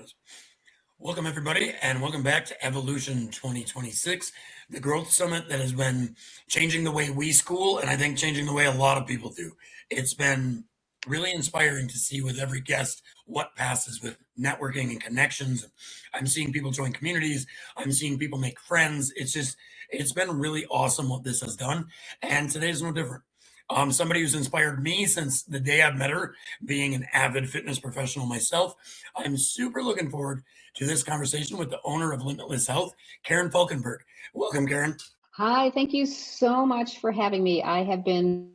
is. Welcome, everybody, and welcome back to Evolution 2026, the growth summit that has been changing the way we school, and I think changing the way a lot of people do. It's been really inspiring to see with every guest what passes with networking and connections. I'm seeing people join communities, I'm seeing people make friends. It's been really awesome what this has done, and today is no different. Somebody who's inspired me since the day I've met her, being an avid fitness professional myself. I'm super looking forward to this conversation with the owner of Limitless Health, Karen Falkenberg. Welcome, Karen. Hi, thank you so much for having me. I have been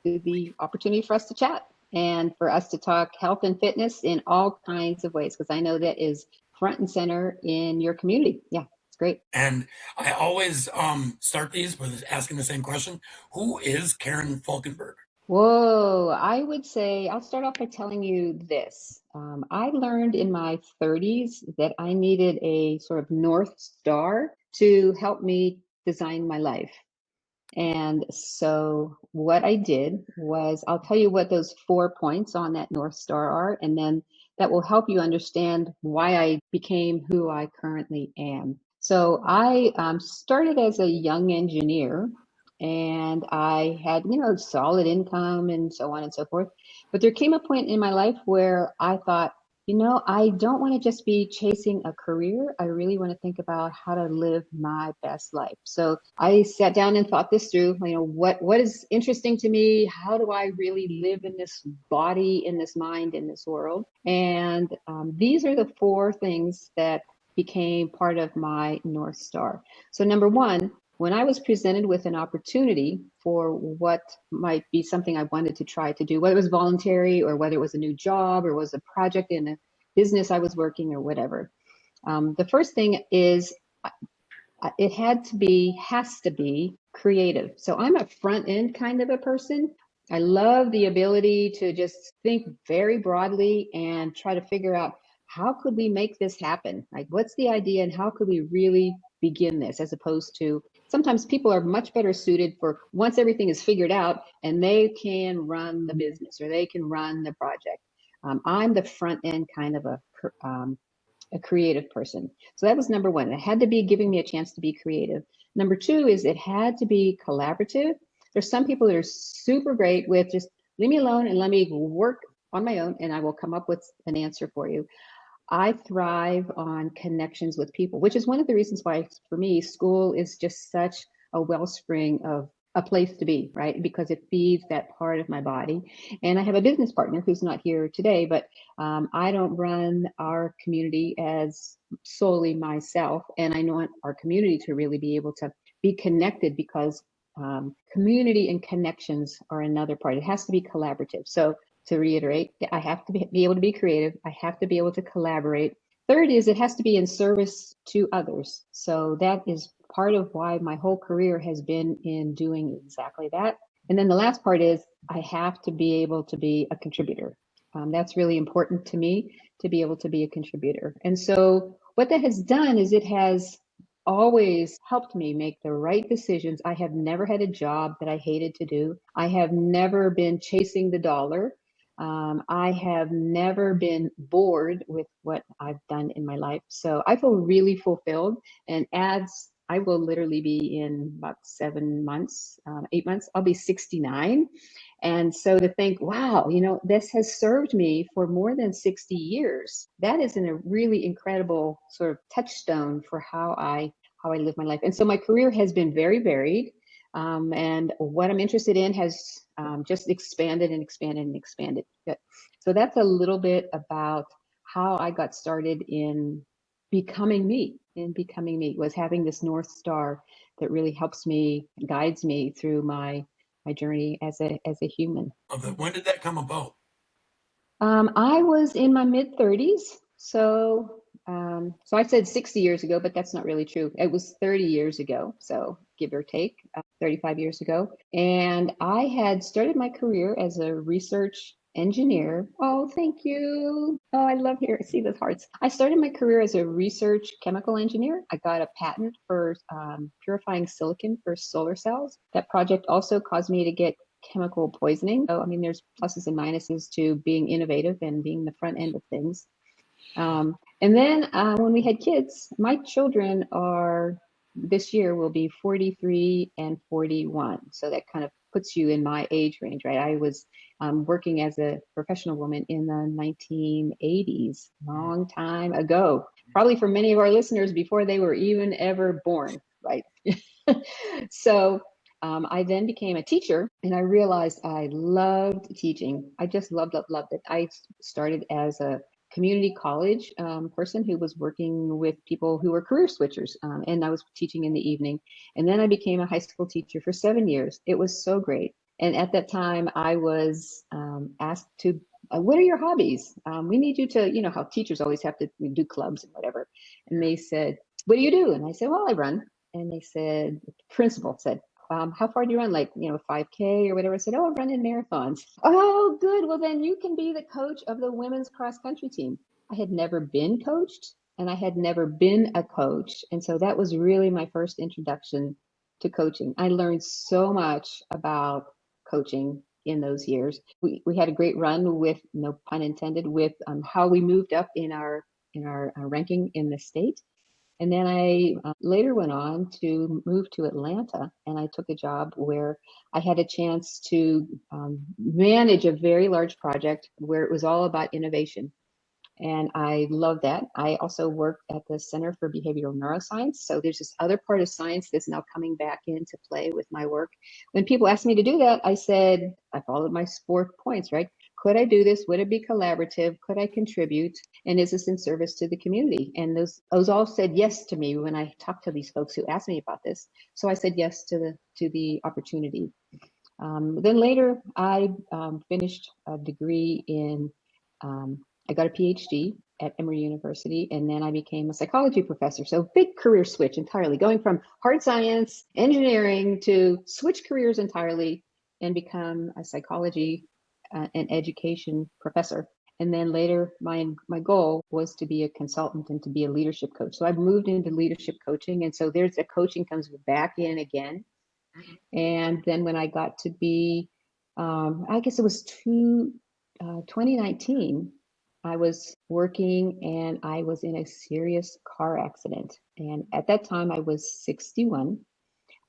the opportunity for us to chat and for us to talk health and fitness in all kinds of ways, because I know that is front and center in your community. Yeah, it's great. And I always start these with asking the same question. Who is Karen Falkenberg? Whoa, I would say I'll start off by telling you this. I learned in my 30s that I needed a sort of North Star to help me design my life. And so what I did was, I'll tell you what those 4 points on that North Star are, and then that will help you understand why I became who I currently am. So I started as a young engineer, and I had, solid income and so on and so forth. But there came a point in my life where I thought, I don't want to just be chasing a career. I really want to think about how to live my best life. So I sat down and thought this through, what is interesting to me? How do I really live in this body, in this mind, in this world? And these are the 4 things that became part of my North Star. So number 1, when I was presented with an opportunity for what might be something I wanted to try to do, whether it was voluntary or whether it was a new job or was a project in a business I was working or whatever, the first thing is it has to be creative. So I'm a front end kind of a person. I love the ability to just think very broadly and try to figure out, how could we make this happen? Like, what's the idea and how could we really begin this, as opposed to sometimes people are much better suited for once everything is figured out and they can run the business or they can run the project. I'm the front end kind of a creative person. So that was number 1. It had to be giving me a chance to be creative. Number 2 is it had to be collaborative. There's some people that are super great with just leave me alone and let me work on my own and I will come up with an answer for you. I thrive on connections with people, which is one of the reasons why, for me, Skool is just such a wellspring of a place to be, right? Because it feeds that part of my body. And I have a business partner who's not here today, but I don't run our community as solely myself. And I want our community to really be able to be connected, because community and connections are another part. It has to be collaborative. So to reiterate, I have to be able to be creative. I have to be able to collaborate. Third is it has to be in service to others. So that is part of why my whole career has been in doing exactly that. And then the last part is I have to be able to be a contributor. That's really important to me, to be able to be a contributor. And so what that has done is it has always helped me make the right decisions. I have never had a job that I hated to do. I have never been chasing the dollar. I have never been bored with what I've done in my life. So I feel really fulfilled. And as I will literally be in about 7 months, 8 months, I'll be 69. And so to think, wow, this has served me for more than 60 years. That is a really incredible sort of touchstone for how I live my life. And so my career has been very varied. And what I'm interested in has just expanded and expanded and expanded. So that's a little bit about how I got started in becoming me. Was having this North Star that really helps me, guides me through my journey as a human. When did that come about? I was in my mid 30s. So I said 60 years ago, but that's not really true. It was 30 years ago. So give or take 35 years ago. And I had started my career as a research engineer. Oh, thank you. Oh, I love here. See those hearts. I started my career as a research chemical engineer. I got a patent for purifying silicon for solar cells. That project also caused me to get chemical poisoning. So, there's pluses and minuses to being innovative and being the front end of things. And then when we had kids, my children are this year will be 43 and 41. So that kind of puts you in my age range, right? I was working as a professional woman in the 1980s, long time ago, probably for many of our listeners before they were even ever born, right? So I then became a teacher, and I realized I loved teaching. I just loved it. I started as a community college person who was working with people who were career switchers, and I was teaching in the evening. And then I became a high school teacher for 7 years. It was so great. And at that time, I was asked to, what are your hobbies? We need you to, how teachers always have to do clubs and whatever. And they said, what do you do? And I said, well, I run. And they said, the principal said, how far do you run? Like, 5K or whatever. I said, oh, I run in marathons. Oh, good. Well, then you can be the coach of the women's cross country team. I had never been coached, and I had never been a coach. And so that was really my first introduction to coaching. I learned so much about coaching in those years. We had a great run with, no pun intended, with how we moved up in our ranking in the state. And then I later went on to move to Atlanta, and I took a job where I had a chance to manage a very large project where it was all about innovation. And I love that. I also work at the Center for Behavioral Neuroscience. So there's this other part of science that's now coming back into play with my work. When people asked me to do that, I said, I followed my 4 points, right? Could I do this? Would it be collaborative? Could I contribute? And is this in service to the community? And those all said yes to me when I talked to these folks who asked me about this. So I said yes to the opportunity. Then later, I finished a degree in I got a PhD at Emory University, and then I became a psychology professor. So big career switch entirely, going from hard science, engineering to switch careers entirely and become a psychology and education professor. And then later, my goal was to be a consultant and to be a leadership coach. So I've moved into leadership coaching. And so there's the coaching comes back in again. And then when I got to be, I guess it was 2019, I was working and I was in a serious car accident. And at that time, I was 61.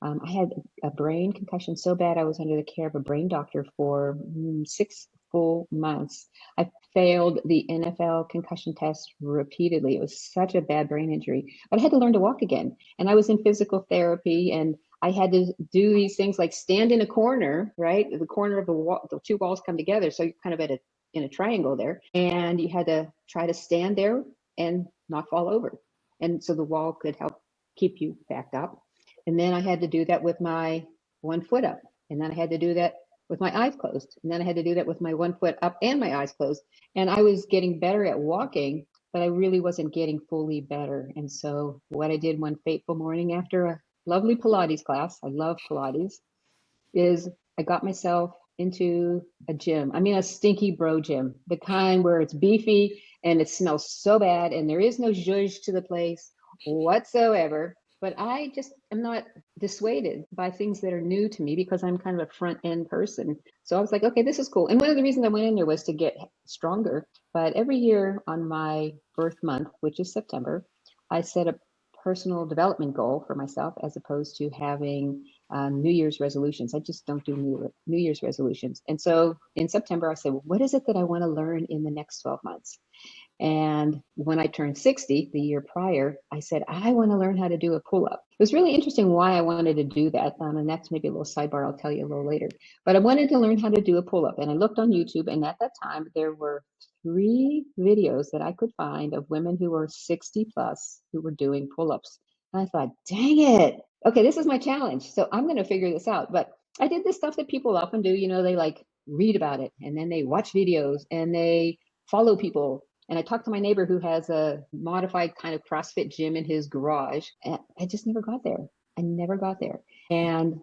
I had a brain concussion so bad I was under the care of a brain doctor for 6 full months. I failed the NFL concussion test repeatedly. It was such a bad brain injury, but I had to learn to walk again. And I was in physical therapy, and I had to do these things like stand in a corner, right? The corner of the wall, the two walls come together. So you're kind of in a triangle there. And you had to try to stand there and not fall over. And so the wall could help keep you backed up. And then I had to do that with my 1 foot up. And then I had to do that with my eyes closed. And then I had to do that with my 1 foot up and my eyes closed. And I was getting better at walking, but I really wasn't getting fully better. And so what I did one fateful morning after a lovely Pilates class, I love Pilates, is I got myself into a gym. I mean, a stinky bro gym, the kind where it's beefy and it smells so bad and there is no zhuzh to the place whatsoever. But I just am not dissuaded by things that are new to me because I'm kind of a front end person. So I was like, okay, this is cool. And one of the reasons I went in there was to get stronger. But every year on my birth month, which is September, I set a personal development goal for myself as opposed to having New Year's resolutions. I just don't do New Year's resolutions. And so in September, I said, well, what is it that I want to learn in the next 12 months? And when I turned 60, the year prior, I said, I want to learn how to do a pull-up. It was really interesting why I wanted to do that. And that's maybe a little sidebar I'll tell you a little later. But I wanted to learn how to do a pull-up. And I looked on YouTube. And at that time, there were 3 videos that I could find of women who were 60 plus who were doing pull-ups. And I thought, dang it. Okay, this is my challenge. So I'm going to figure this out. But I did this stuff that people often do. They like read about it and then they watch videos and they follow people. And I talked to my neighbor who has a modified kind of CrossFit gym in his garage. And I just never got there. I never got there. And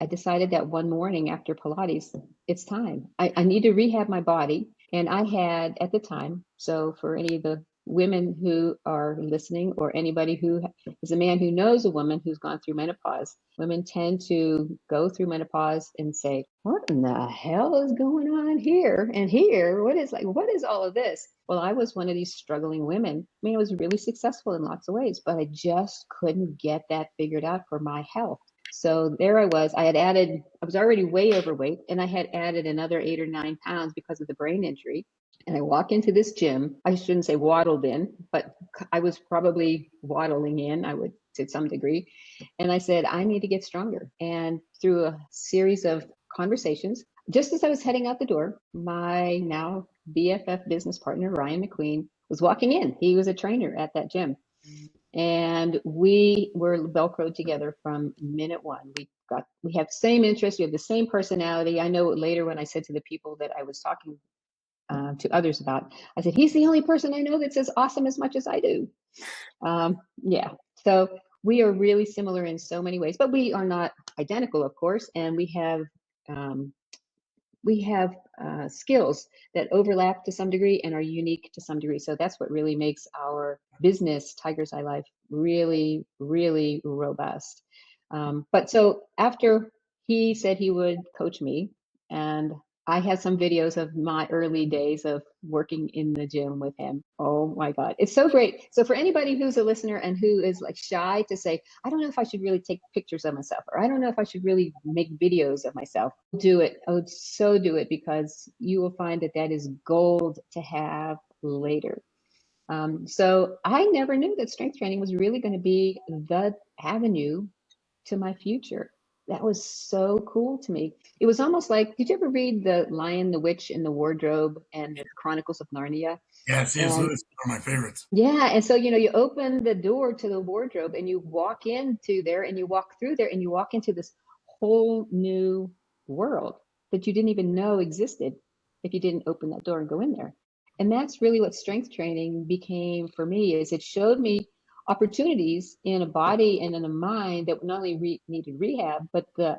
I decided that one morning after Pilates, it's time. I need to rehab my body. And I had at the time, so for any of the women who are listening, or anybody who is a man who knows a woman who's gone through menopause, women tend to go through menopause and say, what in the hell is going on here and here? What is all of this? Well, I was one of these struggling women. I mean, I was really successful in lots of ways, but I just couldn't get that figured out for my health. So there I was. I was already way overweight, and I had added another 8 or 9 pounds because of the brain injury. And I walk into this gym. I shouldn't say waddled in, but I was probably waddling in, I would, to some degree. And I said, I need to get stronger. And through a series of conversations, just as I was heading out the door, my now BFF business partner, Ryan McQueen, was walking in. He was a trainer at that gym. And we were Velcroed together from minute one. We have the same interests. We have the same personality. I know later when I said to the people that I was talking to others about, I said, he's the only person I know that's as awesome as much as I do. Yeah. So we are really similar in so many ways, but we are not identical, of course. And we have skills that overlap to some degree and are unique to some degree. So that's what really makes our business, Tiger's Eye Life, really, really robust. But so after he said he would coach me, and I had some videos of my early days of working in the gym with him. Oh my God, it's so great. So for anybody who's a listener and who is like shy to say, I don't know if I should really take pictures of myself, or I don't know if I should really make videos of myself, do it. I would so do it, because you will find that that is gold to have later. So I never knew that strength training was really going to be the avenue to my future. That was so cool to me. It was almost like, did you ever read The Lion, the Witch, and the Wardrobe and the Chronicles of Narnia? Yeah, C.S. And Lewis is one of my favorites. yeah, and so you open the door to the wardrobe and you walk into there and you walk through there and you walk into this whole new world that you didn't even know existed if you didn't open that door and go in there. And that's really what strength training became for me, is it showed me opportunities in a body and in a mind that not only needed rehab, but the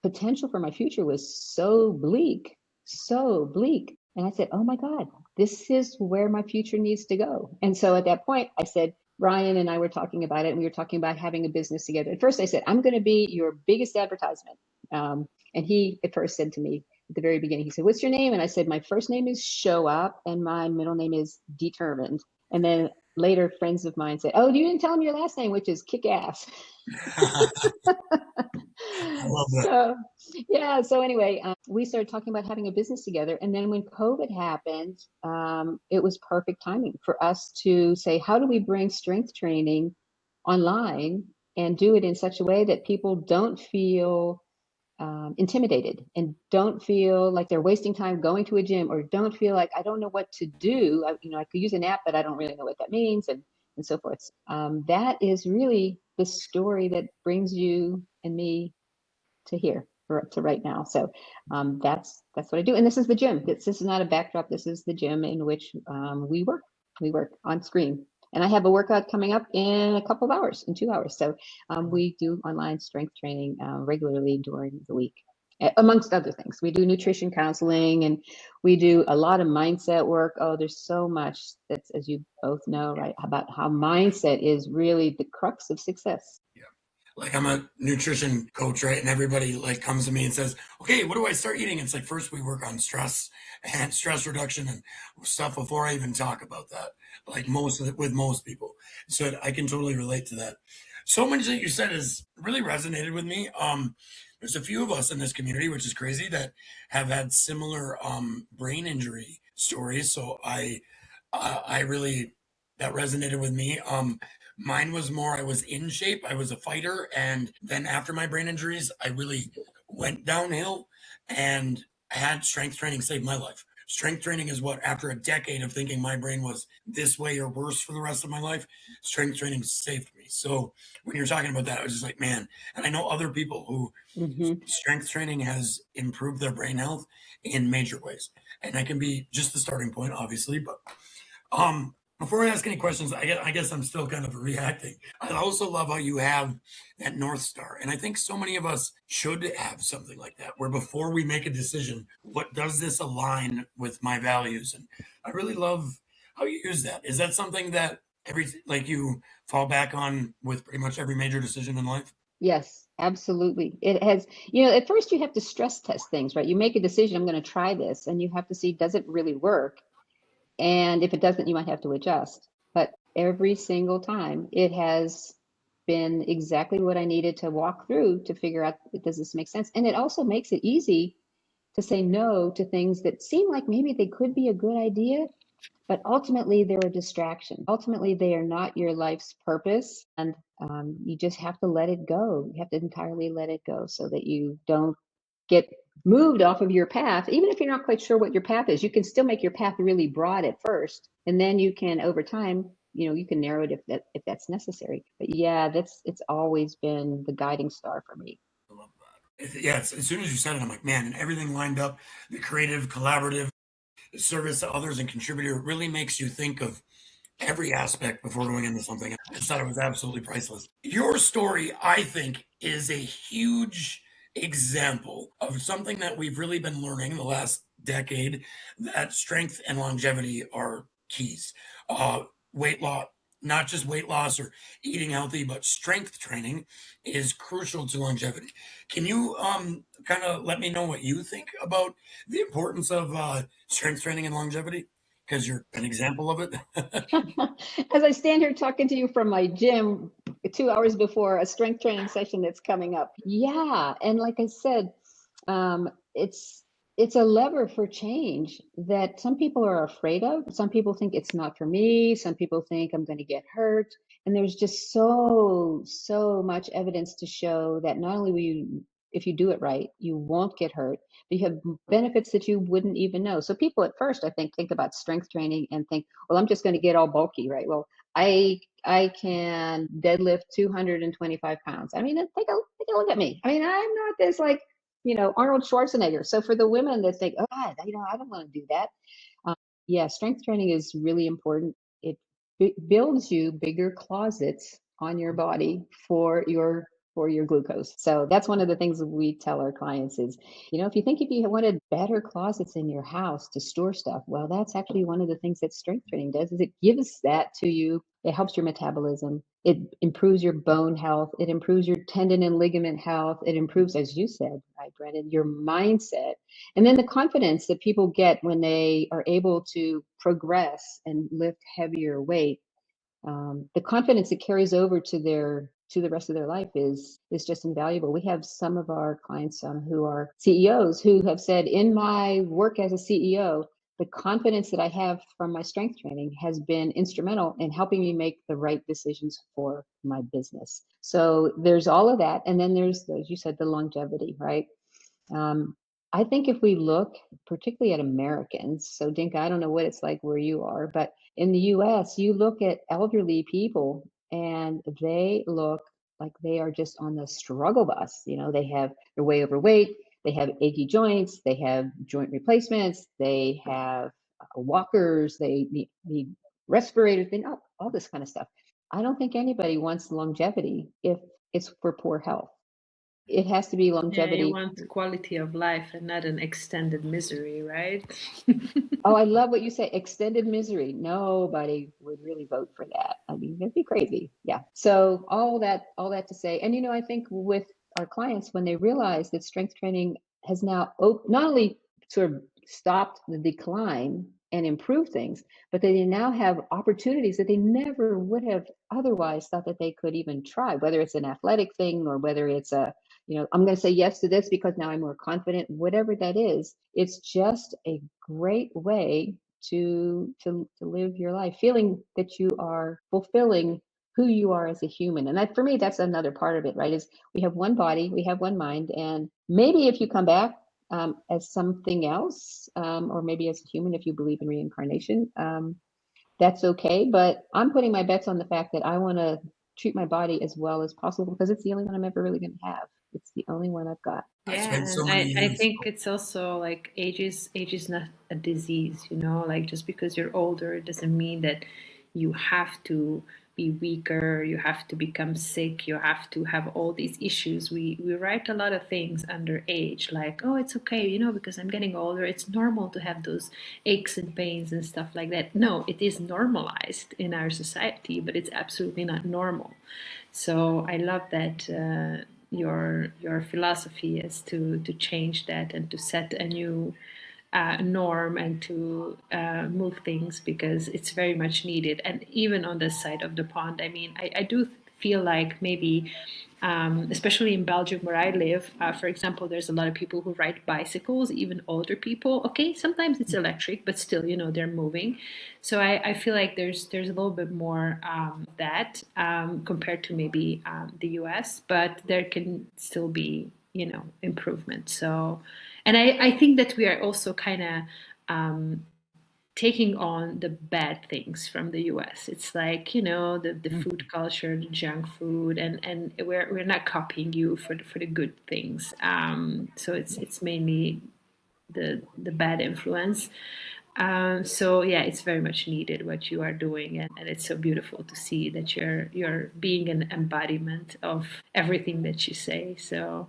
potential for my future was so bleak, so bleak. And I said, oh my God, this is where my future needs to go. And so at that point, I said, Ryan and I were talking about it, and we were talking about having a business together. At first, I said, I'm going to be your biggest advertisement. And he at first said to me at the very beginning, he said, what's your name? And I said, my first name is Show Up, and my middle name is Determined. And then later, friends of mine said, oh, you didn't tell them your last name, which is Kick Ass. I love that. So yeah, so anyway, we started talking about having a business together, and then when COVID happened, it was perfect timing for us to say, how do we bring strength training online and do it in such a way that people don't feel intimidated and don't feel like they're wasting time going to a gym, or don't feel like, I don't know what to do. I could use an app, but I don't really know what that means, and so forth. That is really the story that brings you and me to here, to right now. So that's what I do. And this is the gym. This is not a backdrop. This is the gym in which we work on screen. And I have a workout coming up in a couple of hours, in 2 hours. So we do online strength training regularly during the week, amongst other things. We do nutrition counseling, and we do a lot of mindset work. Oh, there's so much that's, as you both know, right, about how mindset is really the crux of success. Yeah. Like, I'm a nutrition coach, right? And everybody like comes to me and says, okay, what do I start eating? It's like, first we work on stress and stress reduction and stuff before I even talk about that. Like with most people. So I can totally relate to that. So much that you said has really resonated with me. There's a few of us in this community, which is crazy, that have had similar brain injury stories. So I really, that resonated with me. Mine was more, I was in shape, I was a fighter, and then after my brain injuries, I really went downhill, and I had strength training save my life. Strength training is what, after a decade of thinking my brain was this way or worse for the rest of my life, strength training saved me. So when you're talking about that, I was just like, man, and I know other people who strength training has improved their brain health in major ways. And that can be just the starting point, obviously, but before I ask any questions, I guess I'm still kind of reacting. I also love how you have that North Star. And I think so many of us should have something like that, where before we make a decision, what does this align with my values? And I really love How do you use that? Is that something that you fall back on with pretty much every major decision in life? Yes, absolutely. It has, at first you have to stress test things, right? You make a decision, I'm going to try this, and you have to see, does it really work? And if it doesn't, you might have to adjust. But every single time, it has been exactly what I needed to walk through to figure out, does this make sense? And it also makes it easy to say no to things that seem like maybe they could be a good idea, but ultimately they're a distraction. Ultimately, they are not your life's purpose. And you just have to let it go. You have to entirely let it go so that you don't get moved off of your path. Even if you're not quite sure what your path is, you can still make your path really broad at first. And then you can, over time, you can narrow it if that's necessary. But yeah, it's always been the guiding star for me. I love that. Yeah, as soon as you said it, I'm like, man, and everything lined up, the creative, collaborative, service to others and contributor, it really makes you think of every aspect before going into something. I just thought it was absolutely priceless. Your story, I think, is a huge example of something that we've really been learning the last decade, that strength and longevity are keys. Weight loss, not just weight loss or eating healthy, but strength training is crucial to longevity. Can you kind of let me know what you think about the importance of strength training and longevity? Because you're an example of it. As I stand here talking to you from my gym 2 hours before a strength training session that's coming up. Yeah. And like I said, um, it's it's a lever for change that some people are afraid of. Some people think it's not for me. Some people think I'm going to get hurt. And there's just so much evidence to show that not only will you, if you do it right, you won't get hurt, but you have benefits that you wouldn't even know. So people at first, I think about strength training and think, well, I'm just going to get all bulky, right? Well, I can deadlift 225 pounds. I mean, take a look at me. I mean, I'm not this like, Arnold Schwarzenegger. So for the women that think, oh God, I don't want to do that. Um, yeah, strength training is really important. It builds you bigger closets on your body for your glucose. So that's one of the things that we tell our clients is, if you wanted better closets in your house to store stuff, well, that's actually one of the things that strength training does is it gives that to you. It helps your metabolism. It improves your bone health. It improves your tendon and ligament health. It improves, as you said, right, Brendan, your mindset. And then the confidence that people get when they are able to progress and lift heavier weight, the confidence it carries over to the rest of their life is just invaluable. We have some of our clients who are CEOs who have said, in my work as a CEO, the confidence that I have from my strength training has been instrumental in helping me make the right decisions for my business. So there's all of that, and then there's, as you said, the longevity, right? Um, I think if we look particularly at Americans, so Dinka, I don't know what it's like where you are, but in the US, you look at elderly people and they look like they are just on the struggle bus. They're way overweight, they have achy joints, they have joint replacements, they have walkers, they need respirators, they know all this kind of stuff. I don't think anybody wants longevity if it's for poor health. It has to be Yeah, you longevity. want quality of life and not an extended misery, right? Oh, I love what you say, extended misery. Nobody would really vote for that. I mean, it'd be crazy. Yeah. So all that to say, and I think with our clients, when they realize that strength training has now not only sort of stopped the decline and improved things, but they now have opportunities that they never would have otherwise thought that they could even try, whether it's an athletic thing or whether it's I'm going to say yes to this because now I'm more confident, whatever that is. It's just a great way to live your life feeling that you are fulfilling who you are as a human. And that, for me, that's another part of it, right? Is we have one body, we have one mind, and maybe if you come back as something else, or maybe as a human, if you believe in reincarnation, that's okay. But I'm putting my bets on the fact that I want to treat my body as well as possible because it's the only one I'm ever really going to have. It's the only one I've got. I Yeah, spent so and many I years. think it's also like age is not a disease, like just because you're older, it doesn't mean that you have to be weaker, you have to become sick, you have to have all these issues. We write a lot of things under age, like, oh, it's okay, you know, because I'm getting older, it's normal to have those aches and pains and stuff like that. No, it is normalized in our society, but it's absolutely not normal. So I love that your philosophy is to change that and to set a new norm and to move things, because it's very much needed. And even on this side of the pond, I mean, I do feel like maybe, especially in Belgium where I live, for example, there's a lot of people who ride bicycles, even older people. Okay, sometimes it's electric, but still, you know, they're moving. So I feel like there's a little bit more of that compared to maybe the US, but there can still be, you know, improvement. So, and I think that we are also kind of taking on the bad things from the US. It's like, you know, the food culture, the junk food, and we're not copying you for the good things. So it's mainly the bad influence. So yeah, it's very much needed what you are doing, and it's so beautiful to see that you're being an embodiment of everything that you say. So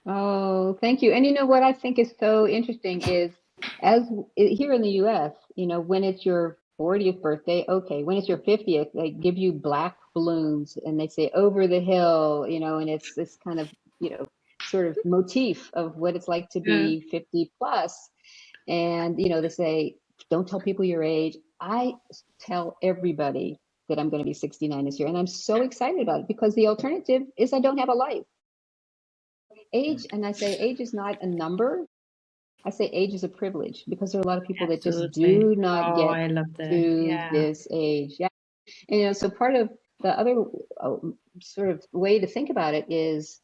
Oh, thank you. And you know what I think is so interesting is here in the US, you know, when it's your 40th birthday, okay, when it's your 50th, they give you black balloons and they say over the hill, you know, and it's this kind of, you know, sort of motif of what it's like to yeah. be 50 plus. And, you know, they say, don't tell people your age. I tell everybody that I'm going to be 69 this year. And I'm so excited about it because the alternative is I don't have a life. Age, and I say age is not a number. I say age is a privilege because there are a lot of people that just Absolutely. do not Oh, get I love that. to Yeah. this age. Yeah. And, you know, so part of the other sort of way to think about it is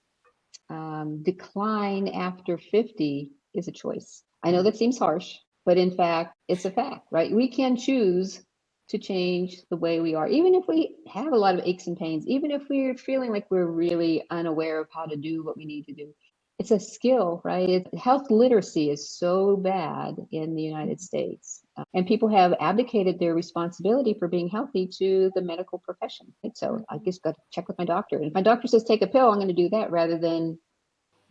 decline after 50 is a choice. I know that seems harsh, but in fact, it's a fact, right? We can choose to change the way we are, even if we have a lot of aches and pains, even if we're feeling like we're really unaware of how to do what we need to do. It's a skill, right? Health literacy is so bad in the United States. And people have abdicated their responsibility for being healthy to the medical profession. Right? So I just got to check with my doctor. And if my doctor says take a pill, I'm going to do that rather than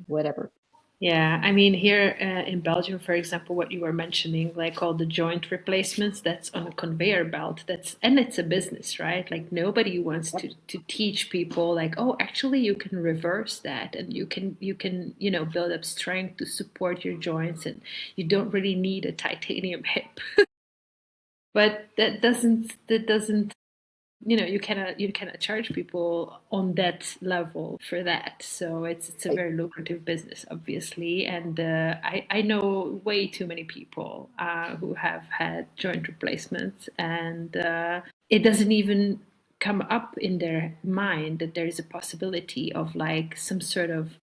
whatever. Yeah, I mean, here in Belgium, for example, what you were mentioning, like all the joint replacements, that's on a conveyor belt. And it's a business, right? Like nobody wants to teach people like, oh, actually you can reverse that and you can, you know, build up strength to support your joints, and you don't really need a titanium hip. But that doesn't, you know, you cannot charge people on that level for that. So it's a very lucrative business, obviously. And I know way too many people who have had joint replacements, and it doesn't even come up in their mind that there is a possibility of like some sort of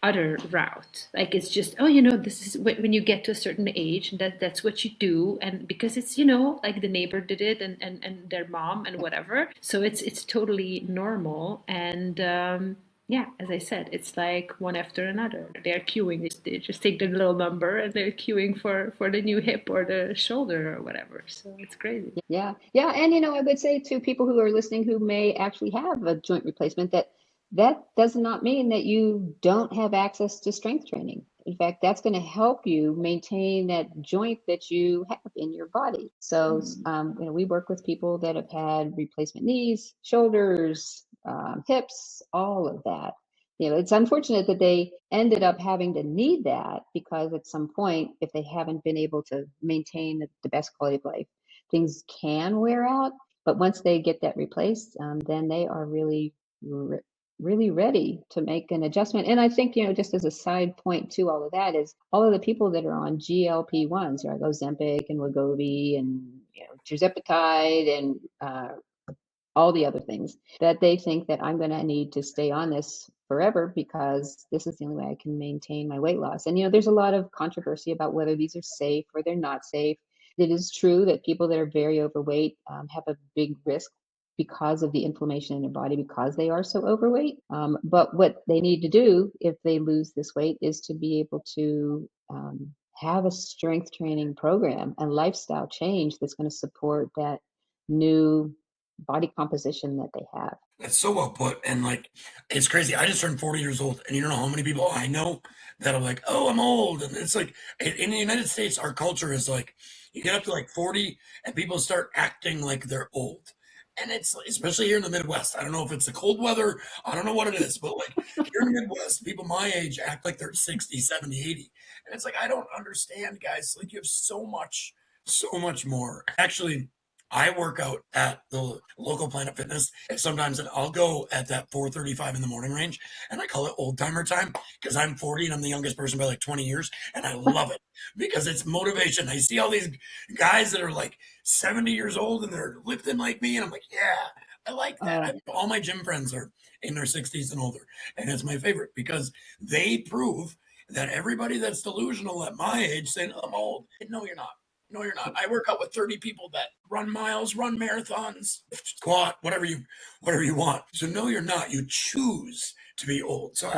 other route. Like it's just, oh, you know, this is when you get to a certain age, that's what you do, and because it's, you know, like the neighbor did it, and their mom and whatever. So it's totally normal, and yeah, as I said, it's like one after another. They're queuing. They just take the little number and they're queuing for the new hip or the shoulder or whatever. So it's crazy. Yeah. Yeah. And, you know, I would say to people who are listening who may actually have a joint replacement that that does not mean that you don't have access to strength training. In fact, that's going to help you maintain that joint that you have in your body. So, you know, we work with people that have had replacement knees, shoulders, hips, all of that. You know, it's unfortunate that they ended up having to need that because at some point, if they haven't been able to maintain the best quality of life, things can wear out. But once they get that replaced, then they are really, really ready to make an adjustment. And I think, you know, just as a side point to all of that is all of the people that are on GLP-1s, right, Ozempic and Wegovy and, you know, tirzepatide and all the other things, that they think that I'm going to need to stay on this forever because this is the only way I can maintain my weight loss. And, you know, there's a lot of controversy about whether these are safe or they're not safe. It is true that people that are very overweight have a big risk because of the inflammation in their body because they are so overweight. But what they need to do if they lose this weight is to be able to have a strength training program and lifestyle change that's going to support that new body composition that they have. That's so well put. And like, it's crazy. I just turned 40 years old, and you don't know how many people I know that are like, oh, I'm old. And it's like, in the United States, our culture is like, you get up to like 40 and people start acting like they're old. And it's especially here in the Midwest. I don't know if it's the cold weather. I don't know what it is, but like here in the Midwest, people my age act like they're 60, 70, 80. And it's like, I don't understand, guys. Like, you have so much more. Actually, I work out at the local Planet Fitness, and sometimes I'll go at that 4:35 in the morning range, and I call it old timer time because I'm 40 and I'm the youngest person by like 20 years, and I love it because it's motivation. I see all these guys that are like 70 years old and they're lifting like me, and I'm like, yeah, I like that. All my gym friends are in their 60s and older, and it's my favorite because they prove that everybody that's delusional at my age saying, I'm old. No, you're not. No, you're not. I work out with 30 people that run miles, run marathons, squat, whatever you want. So no, you're not. You choose to be old. So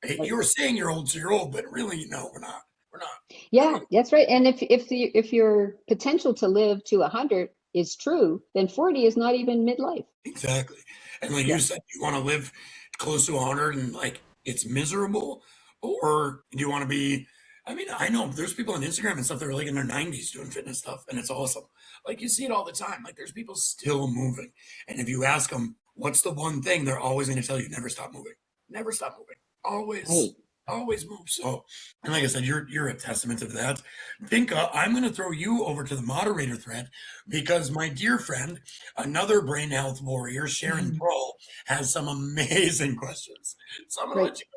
you were saying you're old, so you're old, but really, no, we're not. We're not. Yeah, that's right. And if your potential to live to 100 is true, then 40 is not even midlife. Exactly. And like you said, you want to live close to 100 and like it's miserable, or do you want to be? I mean, I know there's people on Instagram and stuff that are like in their 90s doing fitness stuff, and it's awesome. Like you see it all the time. Like there's people still moving, and if you ask them what's the one thing, they're always going to tell you, never stop moving, never stop moving, always move. So, and like I said, you're a testament to that. Dinka, I'm going to throw you over to the moderator thread because my dear friend, another brain health warrior, Sharon Troll, has some amazing questions. So I'm going to let you go.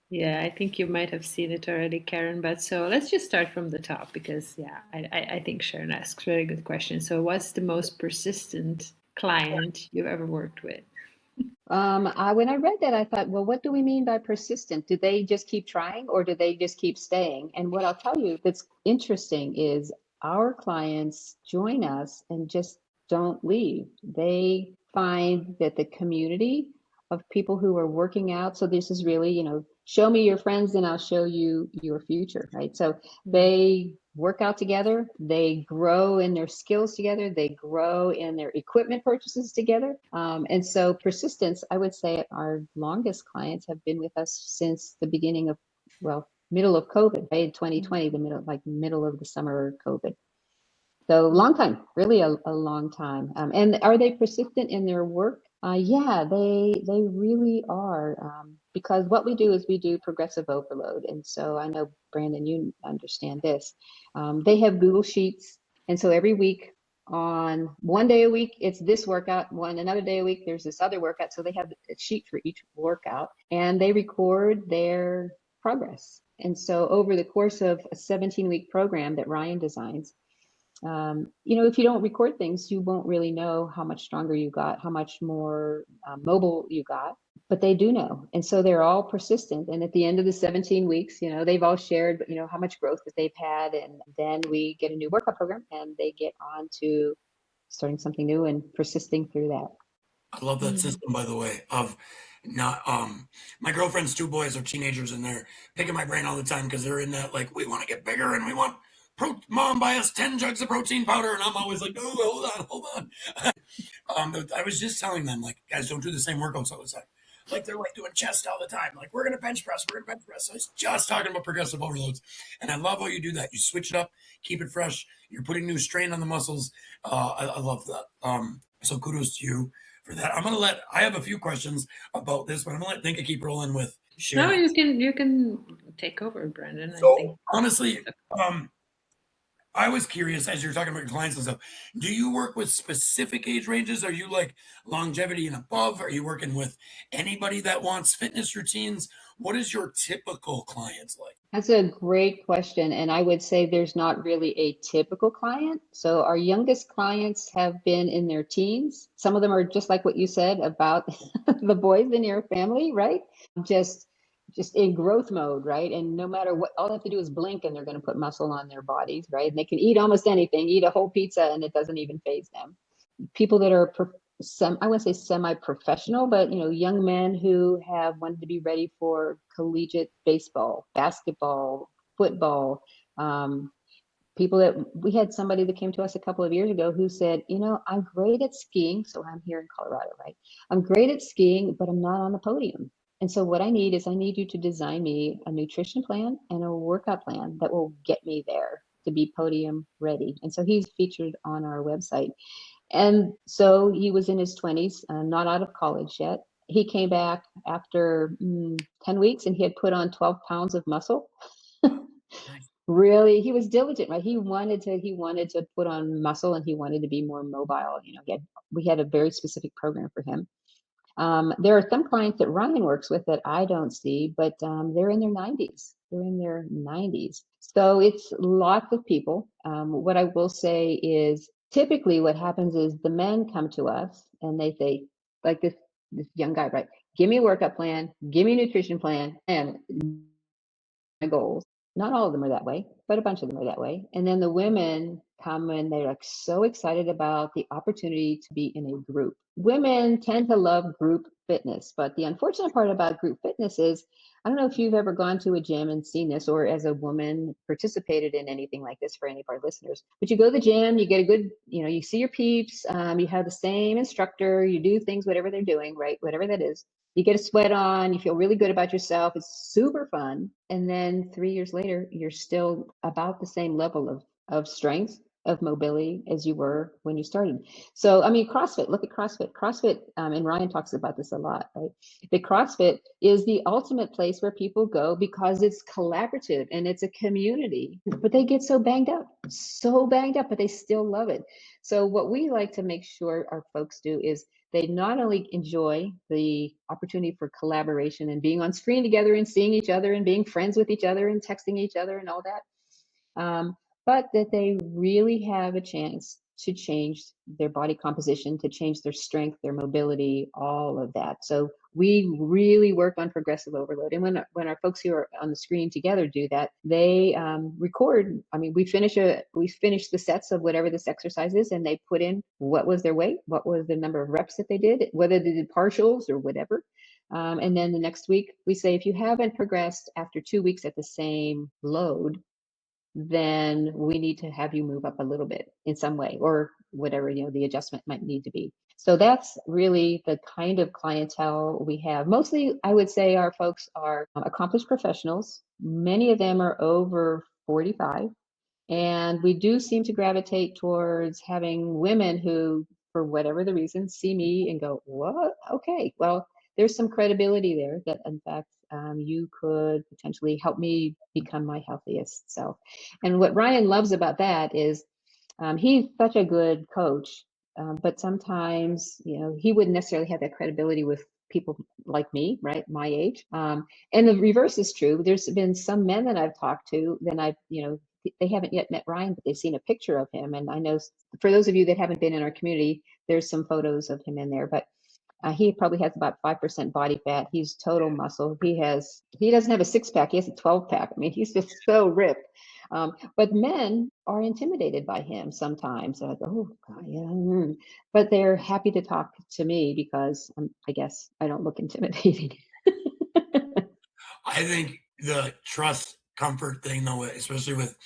Yeah, I think you might have seen it already, Karen. But so let's just start from the top because, yeah, I think Sharon asks very good questions. So, what's the most persistent client you've ever worked with? When I read that, I thought, well, what do we mean by persistent? Do they just keep trying or do they just keep staying? And what I'll tell you that's interesting is our clients join us and just don't leave. They find that the community of people who are working out, so this is really, show me your friends and I'll show you your future, right? So they work out together, they grow in their skills together, they grow in their equipment purchases together. And so persistence, I would say our longest clients have been with us since the beginning of, middle of COVID, right? 2020, the middle of the summer of COVID. So long time, really a long time. And are they persistent in their work? Yeah, they really are. Because what we do is we do progressive overload. And so I know, Brandon, you understand this. They have Google Sheets. And so every week on one day a week, it's this workout. Another day a week, there's this other workout. So they have a sheet for each workout and they record their progress. And so over the course of a 17-week program that Ryan designs, if you don't record things, you won't really know how much stronger you got, how much more mobile you got, but they do know. And so they're all persistent. And at the end of the 17 weeks, they've all shared, how much growth that they've had. And then we get a new workout program and they get on to starting something new and persisting through that. I love that system, by the way, of not, my girlfriend's two boys are teenagers and they're picking my brain all the time because they're in that, like, we want to get bigger and we want mom buy us 10 jugs of protein powder. And I'm always like, oh, hold on. I was just telling them, like, guys, don't do the same workouts all the time. Like they're like doing chest all the time. Like we're gonna bench press. So I was just talking about progressive overloads, and I love how you do that. You switch it up, keep it fresh. You're putting new strain on the muscles. I love that. So kudos to you for that. I have a few questions about this, but I'm gonna let Dinka keep rolling with Sharon. No, you can take over, Brandon. So I think. honestly, I was curious as you're talking about your clients and stuff. Do you work with specific age ranges? Are you like longevity and above? Are you working with anybody that wants fitness routines? What is your typical clients like? That's a great question. And I would say there's not really a typical client. So our youngest clients have been in their teens. Some of them are just like what you said about the boys in your family, right? Just in growth mode, right? And no matter what, all they have to do is blink and they're going to put muscle on their bodies, right? And they can eat almost anything, eat a whole pizza and it doesn't even faze them. People that are I wouldn't say semi-professional, but young men who have wanted to be ready for collegiate baseball, basketball, football, people that we had somebody that came to us a couple of years ago who said, I'm great at skiing. So I'm here in Colorado, right? I'm great at skiing, but I'm not on the podium. And so what I need you to design me a nutrition plan and a workout plan that will get me there to be podium ready. And so he's featured on our website. And so he was in his 20s, not out of college yet. He came back after 10 weeks and he had put on 12 pounds of muscle. Nice. Really, he was diligent, right? He wanted to put on muscle and he wanted to be more mobile. We had a very specific program for him. There are some clients that Ryan works with that I don't see, but they're in their 90s. They're in their 90s. So it's lots of people. What I will say is typically what happens is the men come to us and they say, like this young guy, right? Give me a workout plan, give me a nutrition plan, and my goals. Not all of them are that way, but a bunch of them are that way. And then the women come and they're like so excited about the opportunity to be in a group. Women tend to love group fitness, but the unfortunate part about group fitness is, I don't know if you've ever gone to a gym and seen this, or as a woman participated in anything like this for any of our listeners, but you go to the gym, you get a good, you see your peeps, you have the same instructor, you do things, whatever they're doing, right? Whatever that is. You get a sweat on, you feel really good about yourself. It's super fun. And then 3 years later, you're still about the same level of strength, of mobility as you were when you started. So, I mean, CrossFit, look at CrossFit. CrossFit, and Ryan talks about this a lot, right? The CrossFit is the ultimate place where people go because it's collaborative and it's a community, but they get so banged up, but they still love it. So what we like to make sure our folks do is they not only enjoy the opportunity for collaboration and being on screen together and seeing each other and being friends with each other and texting each other and all that, but that they really have a chance to change their body composition, to change their strength, their mobility, all of that. So we really work on progressive overload. And when our folks who are on the screen together do that, they record. I mean, we finish the sets of whatever this exercise is, and they put in what was their weight, what was the number of reps that they did, whether they did partials or whatever. And then the next week, we say, if you haven't progressed after 2 weeks at the same load, then we need to have you move up a little bit in some way, or whatever the adjustment might need to be. So that's really the kind of clientele we have. Mostly, I would say our folks are accomplished professionals. Many of them are over 45. And we do seem to gravitate towards having women who, for whatever the reason, see me and go, what? Okay, well, there's some credibility there that, in fact, you could potentially help me become my healthiest self. And what Ryan loves about that is he's such a good coach, but sometimes, he wouldn't necessarily have that credibility with people like me, right? My age. And the reverse is true. There's been some men that I've talked to, then they haven't yet met Ryan, but they've seen a picture of him. And I know for those of you that haven't been in our community, there's some photos of him in there, but he probably has about 5% body fat. He's total muscle. He doesn't have a 6-pack. He has a 12-pack. I mean, he's just so ripped. But men are intimidated by him sometimes. They're like, oh, God, yeah. But they're happy to talk to me because I guess I don't look intimidating. I think the trust comfort thing, though, especially with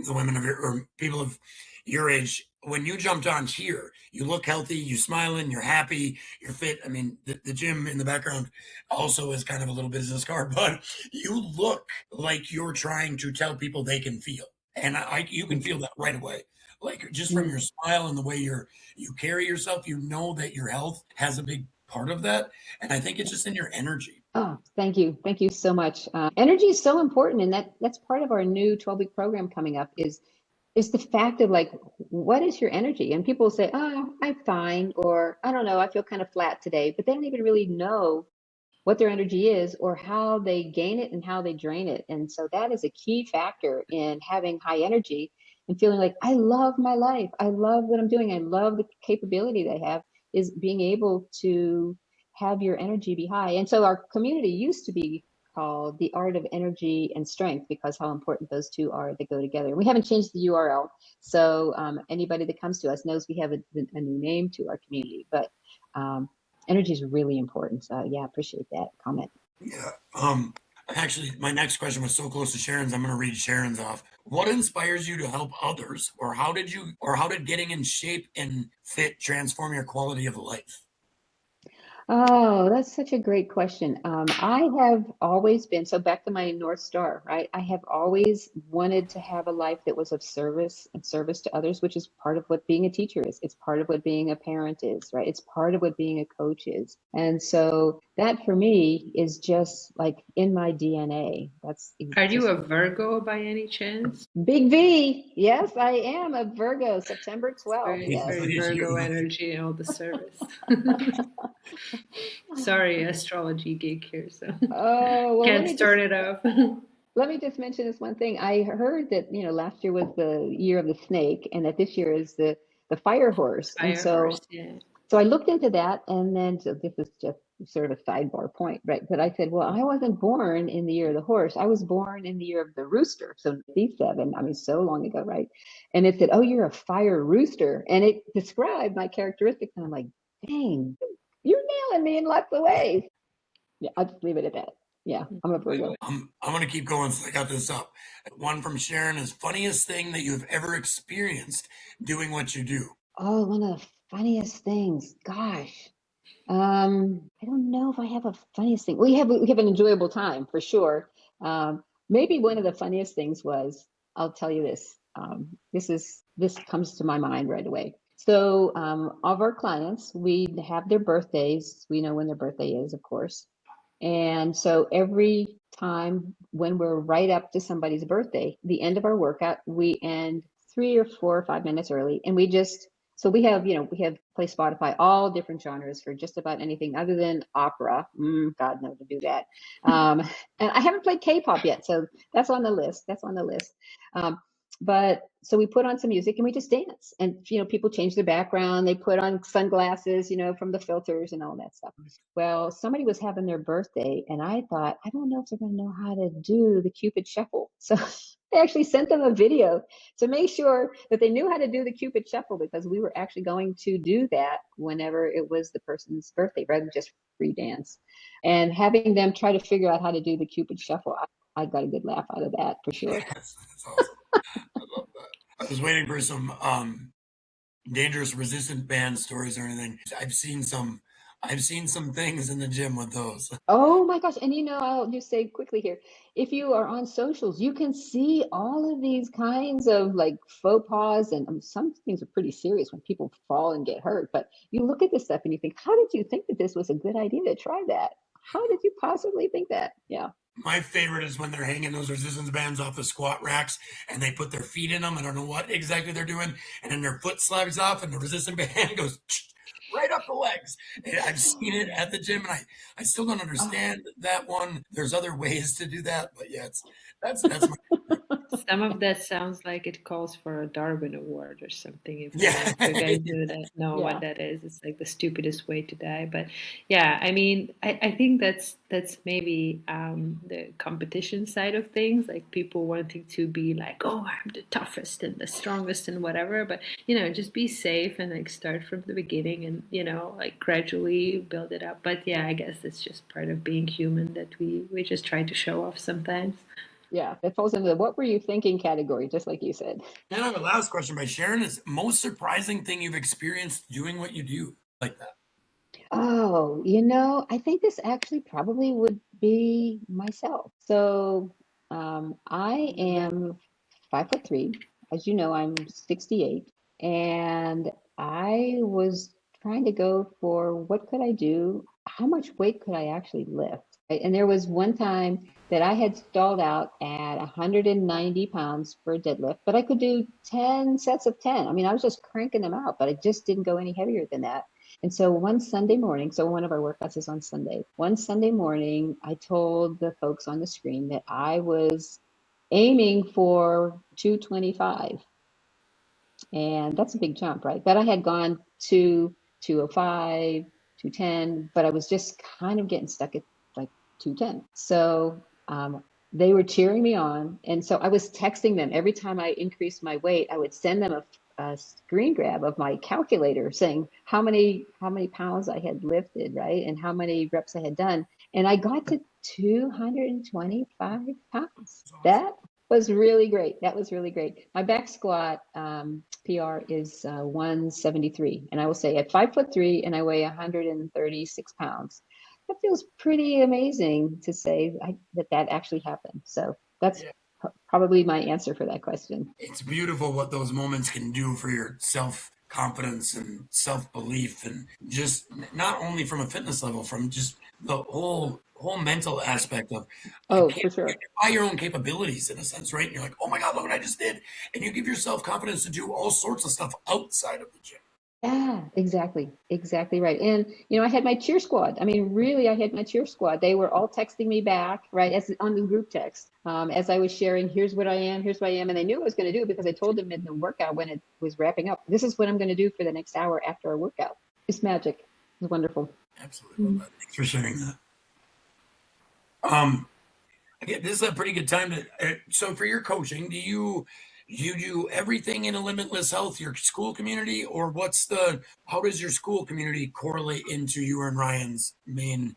the women of or people of your age, when you jumped on here, you look healthy, you smiling, you're happy, you're fit. I mean, the gym in the background also is kind of a little business card, but you look like you're trying to tell people they can feel, and you can feel that right away. Like just from your smile and the way you carry yourself, you know that your health has a big part of that, and I think it's just in your energy. Oh, thank you. Thank you so much. Energy is so important. And that's part of our new 12-week program coming up is the fact of like, what is your energy? And people say, oh, I'm fine, or I don't know, I feel kind of flat today, but they don't even really know what their energy is or how they gain it and how they drain it. And so that is a key factor in having high energy and feeling like, I love my life. I love what I'm doing. I love the capability they have, is being able to have your energy be high. And so our community used to be called The Art of Energy and Strength, because how important those two are, they go together. And we haven't changed the URL. So anybody that comes to us knows we have a new name to our community, but energy is really important. So yeah, appreciate that comment. Yeah. Actually, my next question was so close to Sharon's, I'm going to read Sharon's off. What inspires you to help others, or how did getting in shape and fit transform your quality of life? Oh, that's such a great question. I have always been, so back to my North Star, right? I have always wanted to have a life that was of service and service to others, which is part of what being a teacher is. It's part of what being a parent is, right? It's part of what being a coach is. And so that for me is just like in my DNA. That's Are you just a Virgo by any chance? big V. Yes, I am a Virgo, September 12th. Very, Yes. very Please, Virgo you. energy, all the service. Sorry, astrology geek here, so Oh, well, can't start it off. let me just mention this one thing. I heard that, last year was the year of the snake and that this year is the fire horse. And Fire so horse, yeah. so I looked into that, and then so this is just sort of a sidebar point, right? But I said, well, I wasn't born in the year of the horse. I was born in the year of the rooster. So E7, I mean, so long ago, right? And it said, oh, you're a fire rooster. And it described my characteristics. And I'm like, dang, you're nailing me in lots of ways. Yeah, I'll just leave it at that. Yeah, I'm a Virgo. I'm going to keep going since I got this up. One from Sharon is funniest thing that you've ever experienced doing what you do. Oh, one of the funniest things. Gosh. I don't know if I have a funniest thing. We have an enjoyable time for sure. Maybe one of the funniest things was, I'll tell you this. This comes to my mind right away. So, of our clients, we have their birthdays. We know when their birthday is, of course. And so every time when we're right up to somebody's birthday, the end of our workout, we end 3 or 4 or 5 minutes early, and so we have play Spotify, all different genres for just about anything other than opera. God, no, to do that. And I haven't played K-pop yet, so that's on the list. That's on the list. But so we put on some music and we just dance, and people change their background. They put on sunglasses, from the filters and all that stuff. Well, somebody was having their birthday, and I thought, I don't know if they're going to know how to do the Cupid Shuffle. So I actually sent them a video to make sure that they knew how to do the Cupid Shuffle, because we were actually going to do that whenever it was the person's birthday, rather than just free dance. And having them try to figure out how to do the Cupid Shuffle, I got a good laugh out of that for sure. Yes, that's awesome. I love that. I was waiting for some dangerous resistant band stories or anything. I've seen some things in the gym with those. Oh my gosh. And I'll just say quickly here, if you are on socials, you can see all of these kinds of like faux pas. And some things are pretty serious when people fall and get hurt. But you look at this stuff and you think, how did you think that this was a good idea to try that? How did you possibly think that? Yeah. My favorite is when they're hanging those resistance bands off the squat racks and they put their feet in them. I don't know what exactly they're doing. And then their foot slides off and the resistance band goes right up the legs. And I've seen it at the gym, and I still don't understand that one. There's other ways to do that, but yeah, that's my Some of that sounds like it calls for a Darwin Award or something. If yeah. you guys do that, know Yeah. what that is. It's like the stupidest way to die. But yeah, I mean, I think that's maybe the competition side of things, like people wanting to be like, oh, I'm the toughest and the strongest and whatever. But just be safe and like start from the beginning and like gradually build it up. But yeah, I guess it's just part of being human that we just try to show off sometimes. Yeah. That falls into the what were you thinking category, just like you said. And our last question by Sharon is most surprising thing you've experienced doing what you do like that. Oh, I think this actually probably would be myself. So I am 5'3". As you know, I'm 68. And I was trying to go for what could I do? How much weight could I actually lift? Right? And there was one time that I had stalled out at 190 pounds for a deadlift, but I could do 10 sets of 10. I mean, I was just cranking them out, but I just didn't go any heavier than that. And so one Sunday morning, so one of our workouts is on Sunday. One Sunday morning, I told the folks on the screen that I was aiming for 225. And that's a big jump, right? But I had gone to 205, 210, but I was just kind of getting stuck at like 210. So they were cheering me on. And so I was texting them every time I increased my weight. I would send them a screen grab of my calculator saying how many pounds I had lifted, right? And how many reps I had done. And I got to 225 pounds. That's awesome. That was really great. That was really great. My back squat PR is 173. And I will say at 5'3" and I weigh 136 pounds. That feels pretty amazing to say that actually happened. So that's probably my answer for that question. It's beautiful what those moments can do for your self-confidence and self-belief, and just not only from a fitness level, from just the whole mental aspect of For sure. you buy your own capabilities in a sense, right? And you're like, oh my God, look what I just did. And you give yourself confidence to do all sorts of stuff outside of the gym. Yeah, exactly. Exactly right. And, I had my cheer squad. I mean, really, I had my cheer squad. They were all texting me back, right, as on the group text, as I was sharing, here's what I am, here's what I am. And they knew what I was going to do because I told them in the workout when it was wrapping up, this is what I'm going to do for the next hour after our workout. It's magic. It's wonderful. Absolutely. Love that. Thanks for sharing that. Again, this is a pretty good time to. So, for your coaching, do you do everything in a Limitless Health, your school community, or how does your school community correlate into you and Ryan's main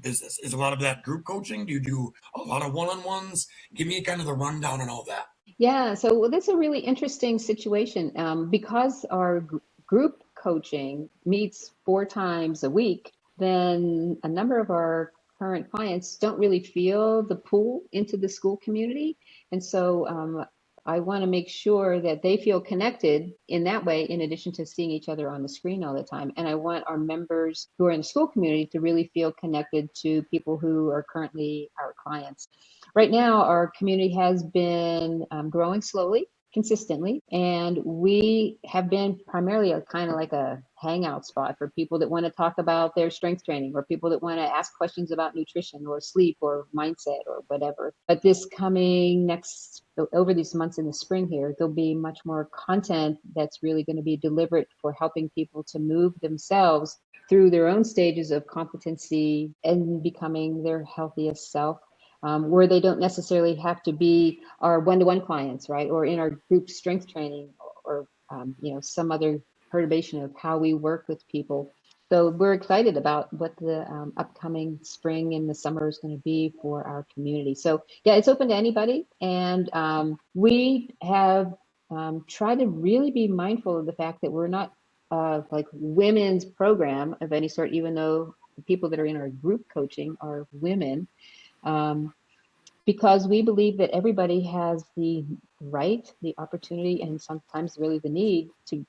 business? Is a lot of that group coaching? Do you do a lot of one-on-ones? Give me kind of the rundown and all that. Yeah, so that's a really interesting situation because our group coaching meets 4 times a week. Then a number of our current clients don't really feel the pull into the school community, and so I want to make sure that they feel connected in that way, in addition to seeing each other on the screen all the time. And I want our members who are in the school community to really feel connected to people who are currently our clients. Right now, our community has been growing slowly, consistently, and we have been primarily a kind of like a hangout spot for people that want to talk about their strength training, or people that want to ask questions about nutrition or sleep or mindset or whatever. But this coming over these months in the spring here, there'll be much more content that's really going to be deliberate for helping people to move themselves through their own stages of competency and becoming their healthiest self. Where they don't necessarily have to be our one-to-one clients, right? Or in our group strength training, or some other perturbation of how we work with people. So we're excited about what the upcoming spring and the summer is going to be for our community. So yeah, it's open to anybody. And we have tried to really be mindful of the fact that we're not like women's program of any sort, even though the people that are in our group coaching are women. Because we believe that everybody has the right, the opportunity, and sometimes really the need to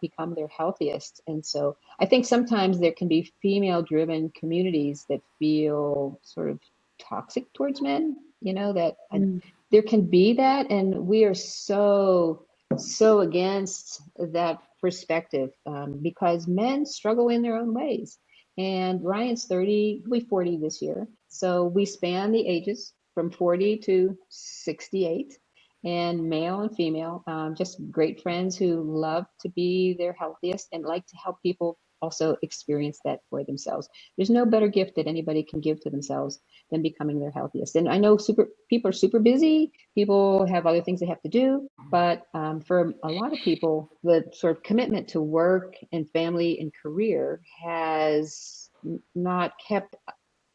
become their healthiest. And so I think sometimes there can be female-driven communities that feel sort of toxic towards men, that there can be that. And we are so against that perspective because men struggle in their own ways. And Ryan's 30, he'll be 40 this year. So we span the ages from 40 to 68, and male and female, just great friends who love to be their healthiest and like to help people also experience that for themselves. There's no better gift that anybody can give to themselves than becoming their healthiest. And I know people are super busy, people have other things they have to do, but for a lot of people, the sort of commitment to work and family and career has not kept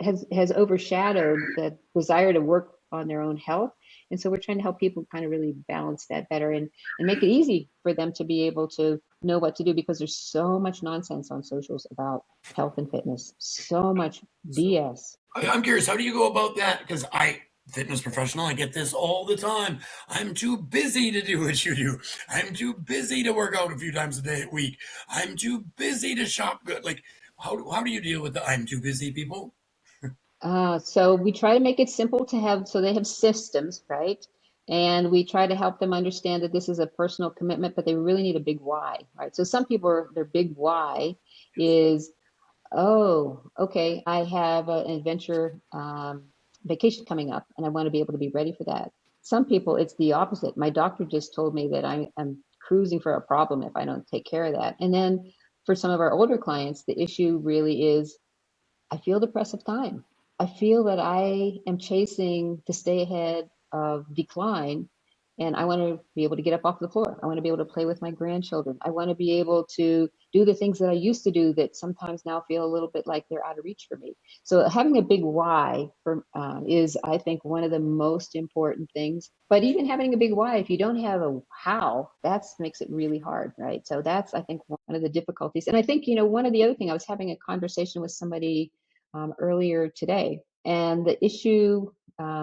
has overshadowed the desire to work on their own health. And so we're trying to help people kind of really balance that better and make it easy for them to be able to know what to do, because there's so much nonsense on socials about health and fitness, so much BS. I'm curious, how do you go about that? Because fitness professional, I get this all the time. I'm too busy to do what you do. I'm too busy to work out a few times a week. I'm too busy to shop good. Like, how do you deal with the I'm too busy people? So we try to make it simple to have, so they have systems, right? And we try to help them understand that this is a personal commitment, but they really need a big why, right? So some people, their big why is, oh, okay, I have an adventure vacation coming up and I want to be able to be ready for that. Some people, it's the opposite. My doctor just told me that I'm cruising for a problem if I don't take care of that. And then for some of our older clients, the issue really is, I feel the press of time. I feel that I am chasing to stay ahead of decline, And I want to be able to get up off the floor. I want to be able to play with my grandchildren. I want to be able to do the things that I used to do that sometimes now feel a little bit like they're out of reach for me. So having a big why is, I think, one of the most important things. But even having a big why, if you don't have a how, that makes it really hard, right? So that's, I think, one of the difficulties. And I think, one of the other thing, I was having a conversation with somebody earlier today, and the issue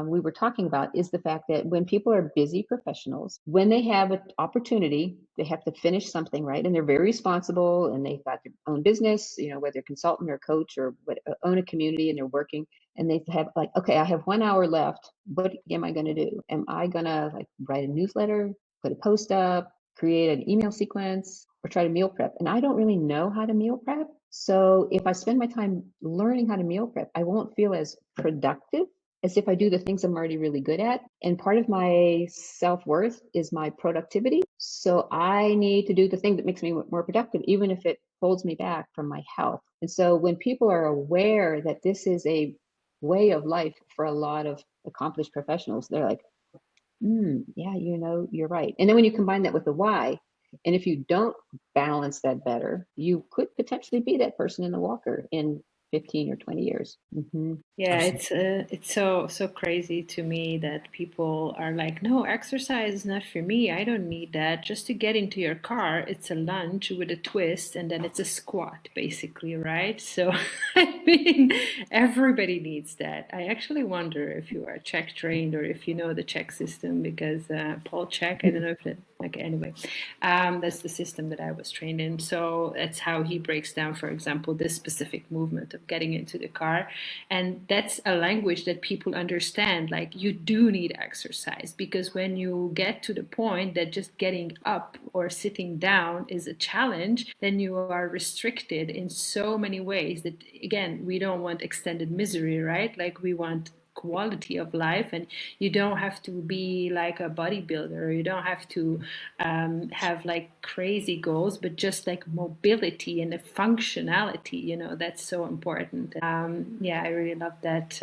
we were talking about is the fact that when people are busy professionals, when they have an opportunity, they have to finish something, right? And they're very responsible, and they've got their own business, whether consultant or coach or own a community, and they're working, and they have like, okay, I have 1 hour left. What am I going to do? Am I going to write a newsletter, put a post up, create an email sequence, or try to meal prep? And I don't really know how to meal prep. So if I spend my time learning how to meal prep, I won't feel as productive as if I do the things I'm already really good at. And part of my self-worth is my productivity. So I need to do the thing that makes me more productive, even if it holds me back from my health. And so when people are aware that this is a way of life for a lot of accomplished professionals, they're like, yeah, you're right. And then when you combine that with the why, and if you don't balance that better, you could potentially be that person in the walker in 15 or 20 years. Mm-hmm. Yeah, Absolutely. it's so crazy to me that people are like, no, exercise is not for me. I don't need that. Just to get into your car, it's a lunge with a twist, and then it's a squat, basically, right? So, I mean, everybody needs that. I actually wonder if you are Czech trained or if you know the Czech system, because Paul Czech, I don't know if that. Okay, anyway, that's the system that I was trained in. So that's how he breaks down, for example, this specific movement of getting into the car. And that's a language that people understand. Like, you do need exercise, because when you get to the point that just getting up or sitting down is a challenge, then you are restricted in so many ways that, again, we don't want extended misery, right? Like, we want quality of life, and you don't have to be like a bodybuilder, you don't have to have like crazy goals, but just like mobility and the functionality, that's so important. Yeah, I really love that.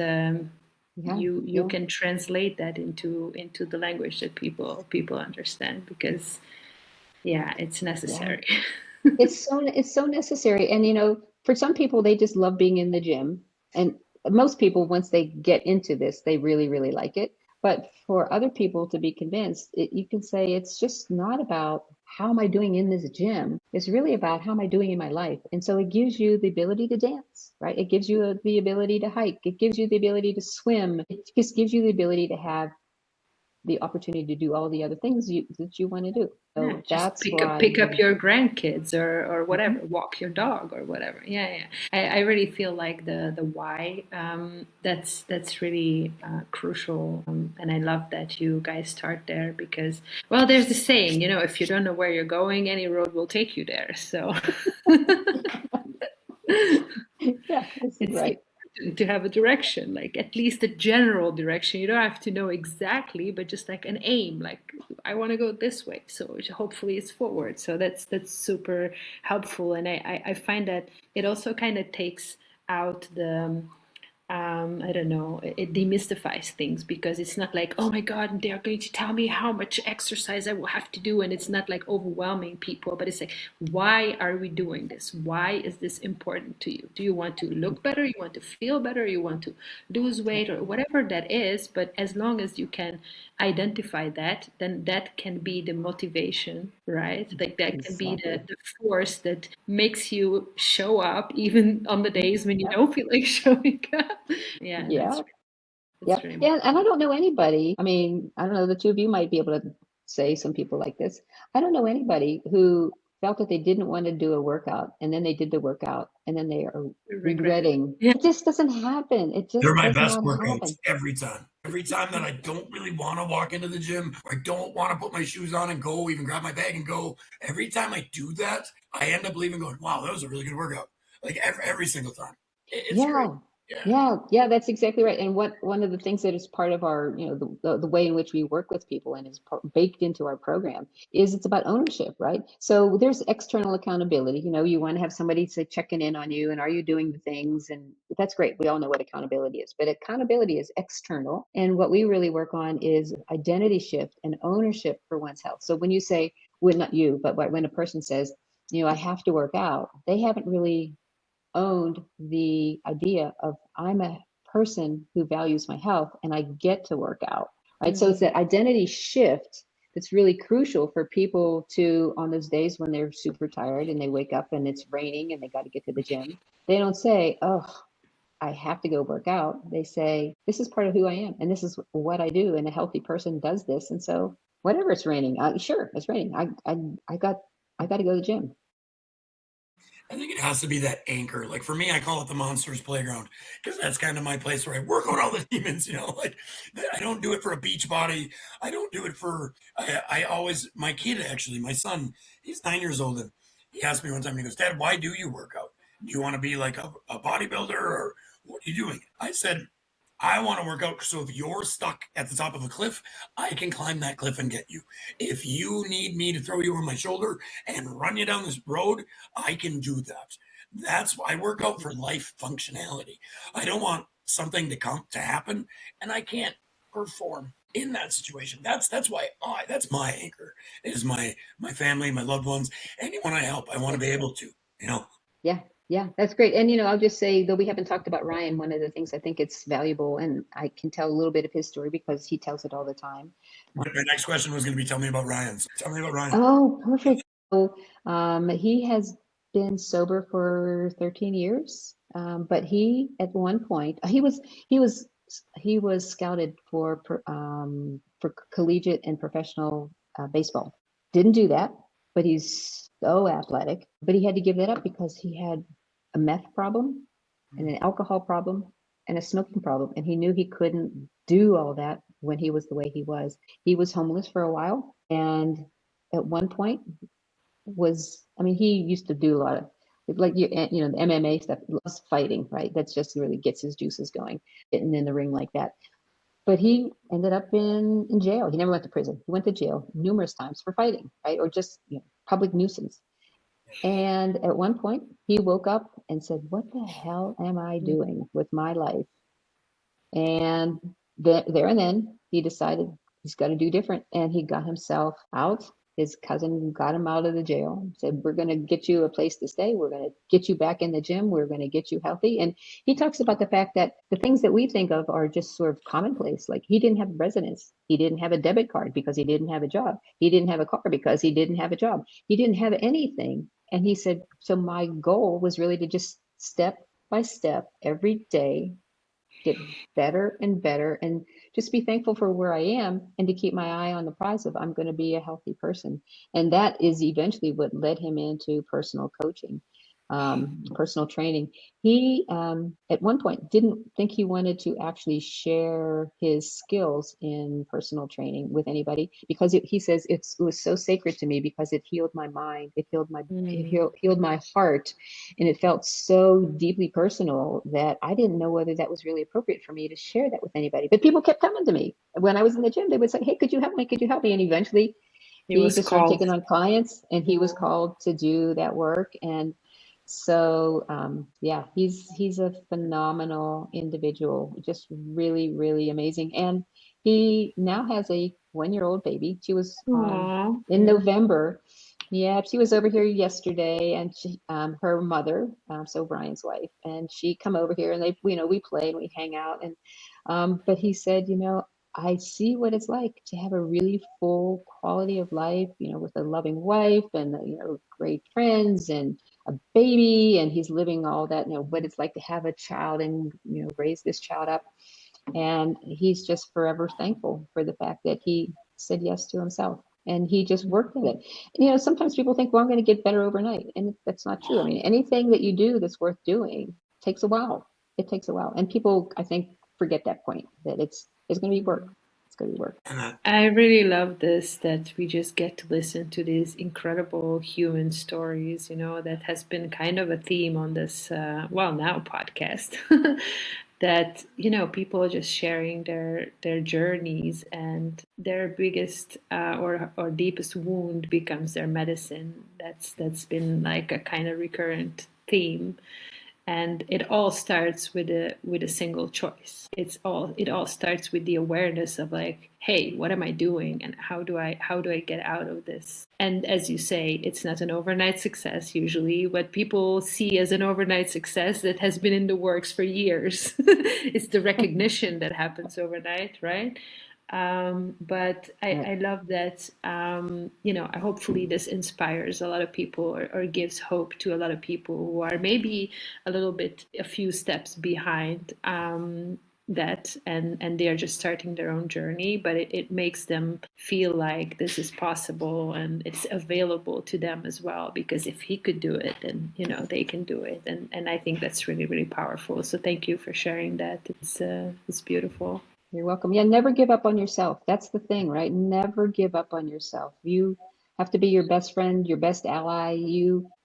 You can translate that into the language that people understand, because it's necessary. It's so necessary. And for some people, they just love being in the gym. And most people, once they get into this, they really, really like it. But for other people to be convinced, you can say it's just not about how am I doing in this gym. It's really about how am I doing in my life. And so it gives you the ability to dance, right? It gives you the ability to hike. It gives you the ability to swim. It just gives you the ability to have the opportunity to do all the other things that you want to do. So Yeah, just that's pick up your grandkids or whatever, Mhm. walk your dog or whatever. Yeah. I really feel like the why, that's really crucial, and I love that you guys start there, because, well, there's the saying, if you don't know where you're going, any road will take you there. So Yeah, this is it's right. important to have a direction, like at least a general direction. You don't have to know exactly, but just like an aim, like I want to go this way, so hopefully it's forward. So that's super helpful, and I find that it also kind of takes out the I don't know, it demystifies things, because it's not like, oh my God, they're going to tell me how much exercise I will have to do. And it's not like overwhelming people, but it's like, why are we doing this? Why is this important to you? Do you want to look better? You want to feel better? You want to lose weight, or whatever that is? But as long as you can identify that, then that can be the motivation, right? Like that can be Exactly. the force that makes you show up even on the days when you Yep. don't feel like showing up. Yeah, Yeah. that's Yeah. really Yeah. And I don't know anybody. I mean, I don't know, the two of you might be able to say some people like this. I don't know anybody who felt that they didn't want to do a workout, and then they did the workout, and then they are regret it. regretting. Yeah. It just doesn't happen. It They're just my does best not workouts happen. every time. Every time that I don't really want to walk into the gym, or I don't want to put my shoes on and go, even grab my bag and go, every time I do that, I end up leaving going, wow, that was a really good workout. Like every single time. It's great. Yeah. Yeah, that's exactly right. And one of the things that is part of our, the way in which we work with people and is baked into our program is it's about ownership, right? So there's external accountability. You want to have somebody say checking in on you and are you doing the things? And that's great. We all know what accountability is, but accountability is external. And what we really work on is identity shift and ownership for one's health. So when you say, well, not you, but when a person says, I have to work out, they haven't really owned the idea of I'm a person who values my health and I get to work out, right? So it's that identity shift that's really crucial for people to, on those days when they're super tired and they wake up and it's raining and they got to get to the gym, they don't say, oh, I have to go work out. They say, this is part of who I am and this is what I do. And a healthy person does this. And so whatever, it's raining, sure, it's raining. I got to go to the gym. I think it has to be that anchor. Like for me, I call it the monsters playground because that's kind of my place where I work on all the demons, like I don't do it for a beach body. I don't do it for, I always, my kid, actually, my son, he's 9 years old. And he asked me one time, he goes, Dad, why do you work out? Do you want to be like a bodybuilder or what are you doing? I said, I want to work out so if you're stuck at the top of a cliff, I can climb that cliff and get you. If you need me to throw you over my shoulder and run you down this road, I can do that. That's why I work out for life functionality. I don't want something to happen and I can't perform in that situation. That's why that's my anchor. Is my family, my loved ones, anyone I help. I want to be able to. Yeah, that's great. And, I'll just say, though we haven't talked about Ryan, one of the things I think it's valuable, and I can tell a little bit of his story because he tells it all the time. My next question was going to be, tell me about Ryan. So tell me about Ryan. Oh, perfect. So, he has been sober for 13 years. But he, at one point, he was scouted for collegiate and professional baseball. Didn't do that, but he's so athletic. But he had to give that up because he had a meth problem and an alcohol problem and a smoking problem. And he knew he couldn't do all that when he was the way he was. He was homeless for a while. And at one point he used to do a lot of the MMA stuff, loves fighting, right? That's just really gets his juices going, getting in the ring like that. But he ended up in jail. He never went to prison. He went to jail numerous times for fighting, right? Or just public nuisance. And at one point, he woke up and said, what the hell am I doing with my life? And there and then, he decided he's got to do different. And he got himself out. His cousin got him out of the jail, said, we're going to get you a place to stay. We're going to get you back in the gym. We're going to get you healthy. And he talks about the fact that the things that we think of are just sort of commonplace. Like he didn't have residence. He didn't have a debit card because he didn't have a job. He didn't have a car because he didn't have a job. He didn't have anything. And he said, so my goal was really to just step by step every day get better and better and just be thankful for where I am and to keep my eye on the prize of I'm going to be a healthy person. And that is eventually what led him into personal coaching, personal training. He, at one point, didn't think he wanted to actually share his skills in personal training with anybody because he says it was so sacred to me because it healed my mind, it healed my heart, and it felt so deeply personal that I didn't know whether that was really appropriate for me to share that with anybody. But people kept coming to me when I was in the gym. They would say, "Hey, could you help me? Could you help me?" And eventually, he just started taking on clients, and he was called to do that work. And so, he's a phenomenal individual, just really, really amazing. And he now has a 1-year-old baby. She was in November. Yeah, she was over here yesterday, and she, her mother, so Brian's wife, and she come over here, and we play and we hang out, and but he said, I see what it's like to have a really full quality of life, with a loving wife and great friends and a baby, and he's living all that, what it's like to have a child and raise this child up, and he's just forever thankful for the fact that he said yes to himself. And he just worked at it. Sometimes people think, well, I'm going to get better overnight. And that's not true. I mean, anything that you do that's worth doing takes a while. It takes a while. And people, I think, forget that point, that it's going to be work. good work. And I really love this, that we just get to listen to these incredible human stories, that has been kind of a theme on this, now podcast. That, people are just sharing their journeys, and their biggest or deepest wound becomes their medicine. That's been like a kind of recurrent theme. And it all starts with a single choice. It all starts with the awareness of like, hey, what am I doing, and how do I get out of this? And as you say, it's not an overnight success. Usually what people see as an overnight success that has been in the works for years, it's the recognition that happens overnight, right? But I love that, hopefully this inspires a lot of people, or gives hope to a lot of people who are maybe a few steps behind that, and they are just starting their own journey, but it makes them feel like this is possible and it's available to them as well, because if he could do it, then they can do it, and I think that's really, really powerful. So thank you for sharing that. It's beautiful. You're welcome. Yeah, never give up on yourself. That's the thing, right? Never give up on yourself. You have to be your best friend, your best ally.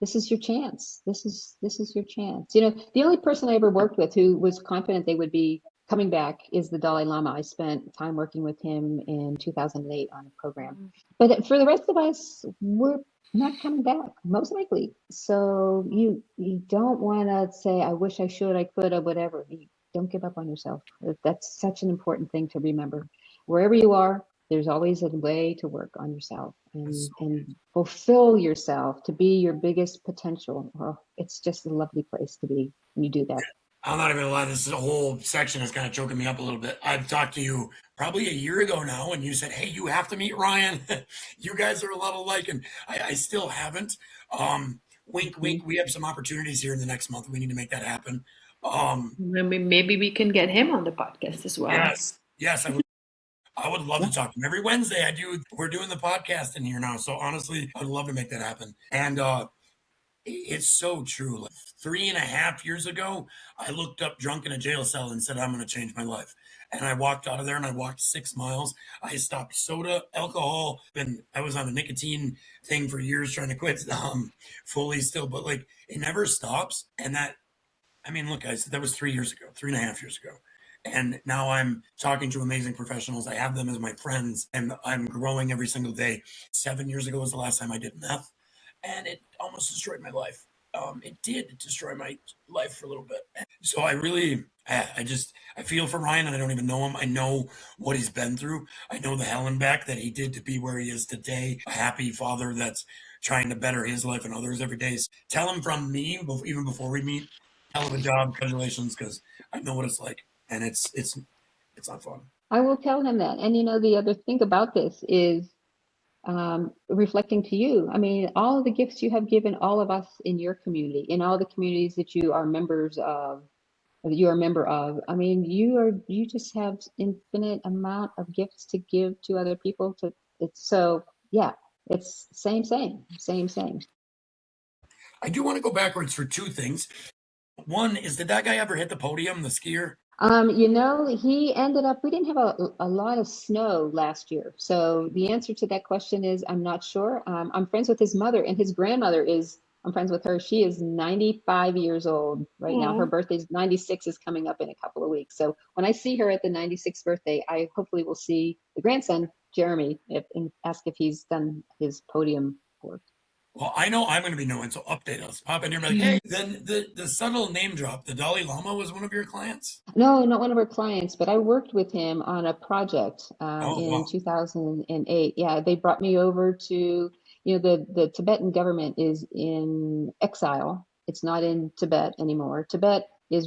This is your chance. This is your chance. The only person I ever worked with who was confident they would be coming back is the Dalai Lama. I spent time working with him in 2008 on a program. But for the rest of us, we're not coming back, most likely. So you don't want to say, I wish I should, I could, or whatever. Don't give up on yourself. That's such an important thing to remember. Wherever you are, there's always a way to work on yourself and fulfill yourself to be your biggest potential. Well, it's just a lovely place to be when you do that. I'm not even gonna lie, this whole section is kind of choking me up a little bit. I've talked to you probably a year ago now, and you said, hey, you have to meet Ryan. You guys are a lot alike, and I still haven't. Wink, wink, we have some opportunities here in the next month. We need to make that happen. Maybe we can get him on the podcast as well. Yes, I would love to talk to him every Wednesday. We're doing the podcast in here now, so honestly, I'd love to make that happen. And it's so true. Like 3.5 years ago, I looked up drunk in a jail cell and said, I'm going to change my life. And I walked out of there and I walked 6 miles. I stopped soda, alcohol, and I was on a nicotine thing for years trying to quit fully still, but like it never stops. And look, guys, that was 3 years ago, 3.5 years ago. And now I'm talking to amazing professionals. I have them as my friends, and I'm growing every single day. 7 years ago was the last time I did meth, and it almost destroyed my life. It did destroy my life for a little bit. So I feel for Ryan, and I don't even know him. I know what he's been through. I know the hell and back that he did to be where he is today. A happy father that's trying to better his life and others every day. Tell him from me, even before we meet, hell of a job, congratulations, because I know what it's like, and it's not fun. I will tell him that. And the other thing about this is reflecting to you. All of the gifts you have given all of us in your community, in all the communities that you are members of, or that you are a member of. You just have infinite amount of gifts to give to other people. It's same. I do want to go backwards for two things. One is, did that guy ever hit the podium, the skier? He ended up, we didn't have a lot of snow last year. So the answer to that question is, I'm not sure. I'm friends with his mother, and his grandmother I'm friends with her. She is 95 years old right now. Her birthday's 96 is coming up in a couple of weeks. So when I see her at the 96th birthday, I hopefully will see the grandson, Jeremy, and ask if he's done his podium work. Well, I know I'm going to be knowing, so update us. Pop in here and be like, hey, then the subtle name drop, the Dalai Lama was one of your clients? No, not one of our clients, but I worked with him on a project in 2008. Yeah, they brought me over to, the Tibetan government is in exile. It's not in Tibet anymore. Tibet has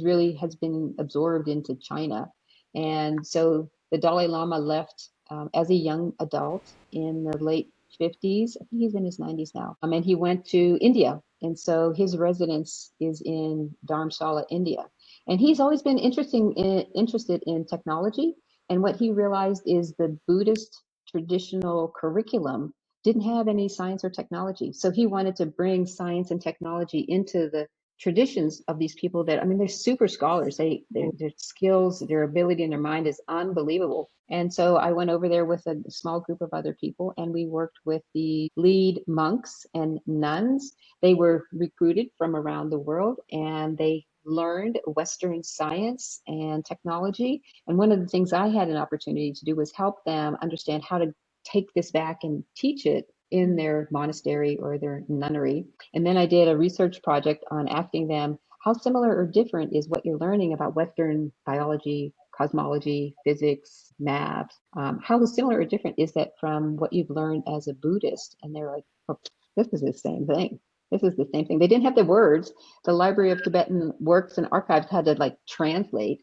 been absorbed into China. And so the Dalai Lama left as a young adult in the late 50s. I think he's in his 90s now. And he went to India. And so his residence is in Dharamshala, India. And he's always been interested in technology. And what he realized is the Buddhist traditional curriculum didn't have any science or technology. So he wanted to bring science and technology into the traditions of these people that, I mean, they're super scholars. Their skills, their ability in their mind is unbelievable. And so I went over there with a small group of other people, and we worked with the lead monks and nuns. They were recruited from around the world, and they learned Western science and technology. And one of the things I had an opportunity to do was help them understand how to take this back and teach it in their monastery or their nunnery. And then I did a research project on asking them how similar or different is what you're learning about Western biology, cosmology, physics, math. How similar or different is that from what you've learned as a Buddhist? And they're like, oh, this is the same thing. This is the same thing. They didn't have the words. The Library of Tibetan Works and Archives had to like translate.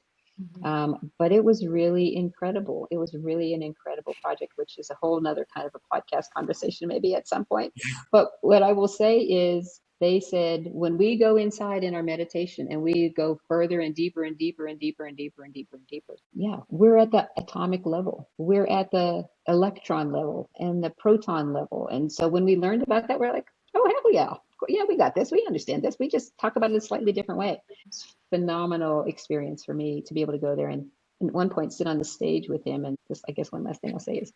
But it was really incredible. It was really an incredible project, which is a whole nother kind of a podcast conversation maybe at some point. But what I will say is they said, when we go inside in our meditation and we go further and deeper and deeper and deeper and deeper and deeper and deeper, yeah, we're at the atomic level. We're at the electron level and the proton level. And so when we learned about that, we're like, oh, hell yeah. Yeah, we got this. We understand this. We just talk about it a slightly different way. It's a phenomenal experience for me to be able to go there and at one point sit on the stage with him. And just, I guess one last thing I'll say is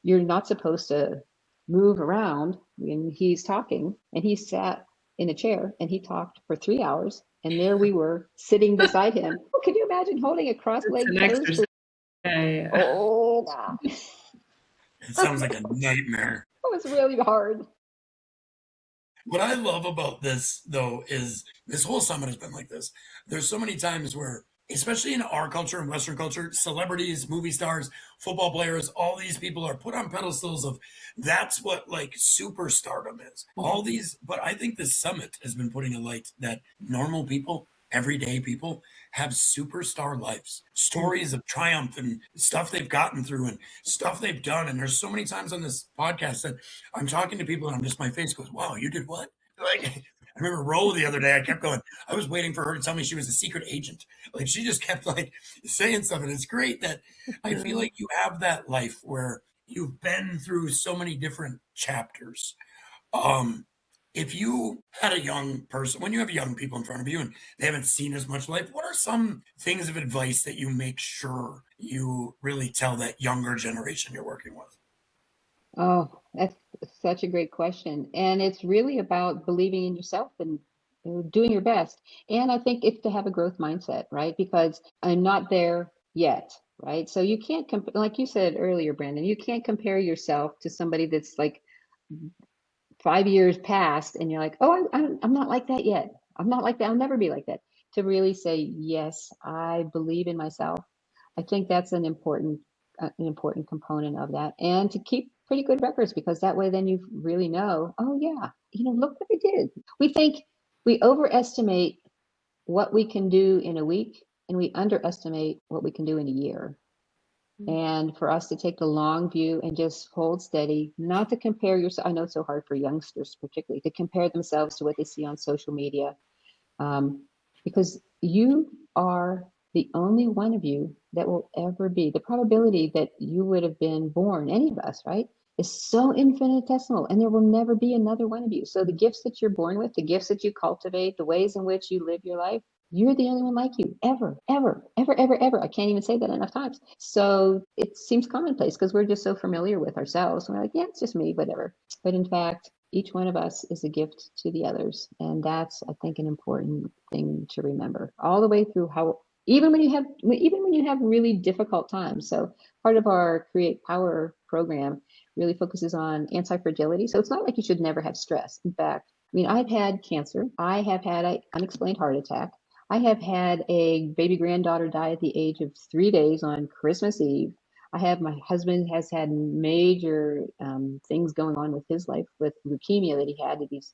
you're not supposed to move around when he's talking. And he sat in a chair and he talked for 3 hours. And there we were sitting beside him. Oh, can you imagine holding a cross-legged pose? Oh, God. It sounds like a nightmare. It was really hard. What I love about this, though, is this whole summit has been like this. There's so many times where, especially in our culture and Western culture, celebrities, movie stars, football players, all these people are put on pedestals of that's what like superstardom is. All these, but I think this summit has been putting a light that normal people, everyday people have superstar lives, stories of triumph and stuff they've gotten through and stuff they've done. And there's so many times on this podcast that I'm talking to people and I'm just, my face goes, wow, you did what? Like, I remember Ro the other day, I kept going, I was waiting for her to tell me she was a secret agent. Like she just kept like saying stuff. And it's great that I feel like you have that life where you've been through so many different chapters. If you had a young person, when you have young people in front of you and they haven't seen as much life, what are some things of advice that you make sure you really tell that younger generation you're working with? Oh, that's such a great question. And it's really about believing in yourself and doing your best. And I think it's to have a growth mindset, right? Because I'm not there yet, right? So you can't, like you said earlier, Brandon, you can't compare yourself to somebody that's like 5 years past and you're like, oh, I'm not like that yet. I'm not like that. I'll never be like that. To really say, yes, I believe in myself. I think that's an important component of that. And to keep pretty good records, because that way then you really know, oh yeah, look what I did. We overestimate what we can do in a week and we underestimate what we can do in a year. And for us to take the long view and just hold steady, not to compare yourself. I know it's so hard for youngsters, particularly, to compare themselves to what they see on social media, because you are the only one of you that will ever be. The probability that you would have been born, any of us, right, is so infinitesimal, and there will never be another one of you. So the gifts that you're born with, the gifts that you cultivate, the ways in which you live your life, you're the only one like you ever, ever, ever, ever, ever. I can't even say that enough times. So it seems commonplace because we're just so familiar with ourselves. We're like, yeah, it's just me, whatever. But in fact, each one of us is a gift to the others. And that's, I think, an important thing to remember all the way through how, even when you have really difficult times. So part of our Create Power program really focuses on anti-fragility. So it's not like you should never have stress. In fact, I mean, I've had cancer. I have had an unexplained heart attack. I have had a baby granddaughter die at the age of 3 days on Christmas Eve. My husband has had major things going on with his life with leukemia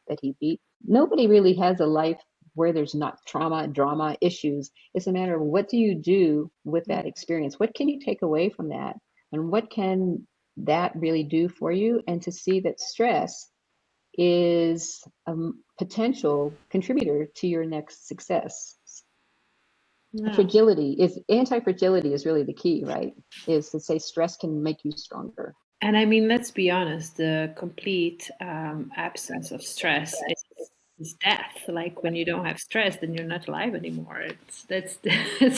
that he beat. Nobody really has a life where there's not trauma, drama, issues. It's a matter of what do you do with that experience? What can you take away from that? And what can that really do for you? And to see that stress is a potential contributor to your next success. Yeah. Anti-fragility is really the key, right? Is to say stress can make you stronger. And I mean, let's be honest, the complete absence of stress is is death. Like when you don't have stress, then you're not alive anymore. That's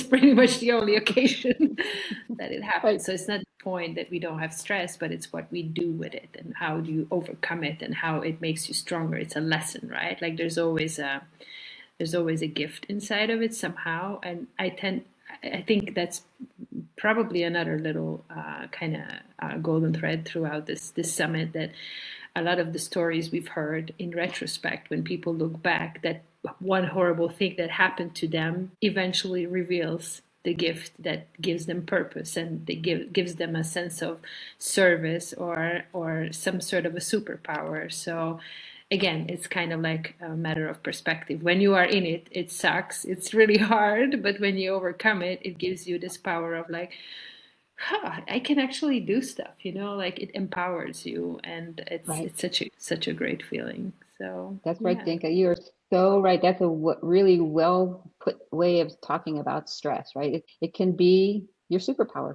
pretty much the only occasion that it happens. Right. So it's not the point that we don't have stress, but it's what we do with it and how do you overcome it and how it makes you stronger. It's a lesson, right? Like there's always a gift inside of it somehow, and I think that's probably another little kind of golden thread throughout this summit, that a lot of the stories we've heard in retrospect, when people look back, that one horrible thing that happened to them eventually reveals the gift that gives them purpose, and gives them a sense of service or some sort of a superpower. So again, it's kind of like a matter of perspective. When you are in it, it sucks. It's really hard, but when you overcome it, it gives you this power of like, huh, I can actually do stuff, like it empowers you, and it's Right. it's such a great feeling. So That's right, yeah. Dinka. You're so right. That's a really well put way of talking about stress, right? It can be your superpower.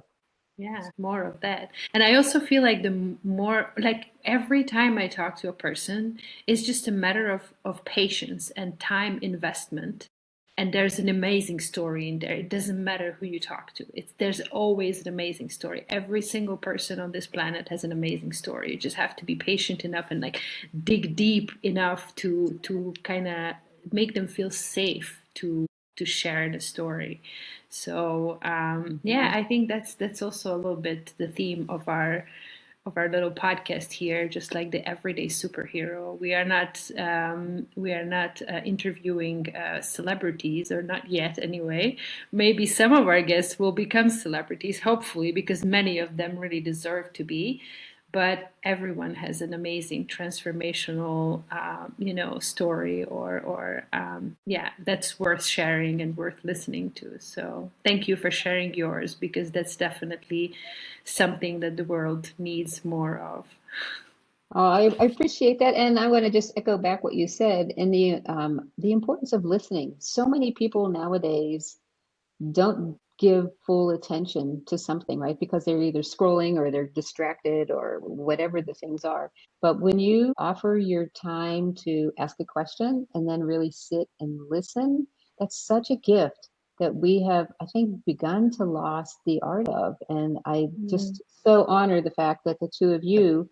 Yeah, more of that. And I also feel like the more, like every time I talk to a person, it's just a matter of patience and time investment. And there's an amazing story in there. It doesn't matter who you talk to. There's always an amazing story. Every single person on this planet has an amazing story. You just have to be patient enough and like dig deep enough to kind of make them feel safe to share the story. So yeah, I think that's also a little bit the theme of our little podcast here, just like the everyday superhero. We are not interviewing celebrities, or not yet anyway. Maybe some of our guests will become celebrities, hopefully, because many of them really deserve to be. But everyone has an amazing transformational, story, or yeah, that's worth sharing and worth listening to. So thank you for sharing yours, because that's definitely something that the world needs more of. Oh, I appreciate that, and I want to just echo back what you said, and the importance of listening. So many people nowadays don't give full attention to something, right? Because they're either scrolling or they're distracted or whatever the things are. But when you offer your time to ask a question and then really sit and listen, that's such a gift that we have, I think, begun to lose the art of. And I just so honor the fact that the two of you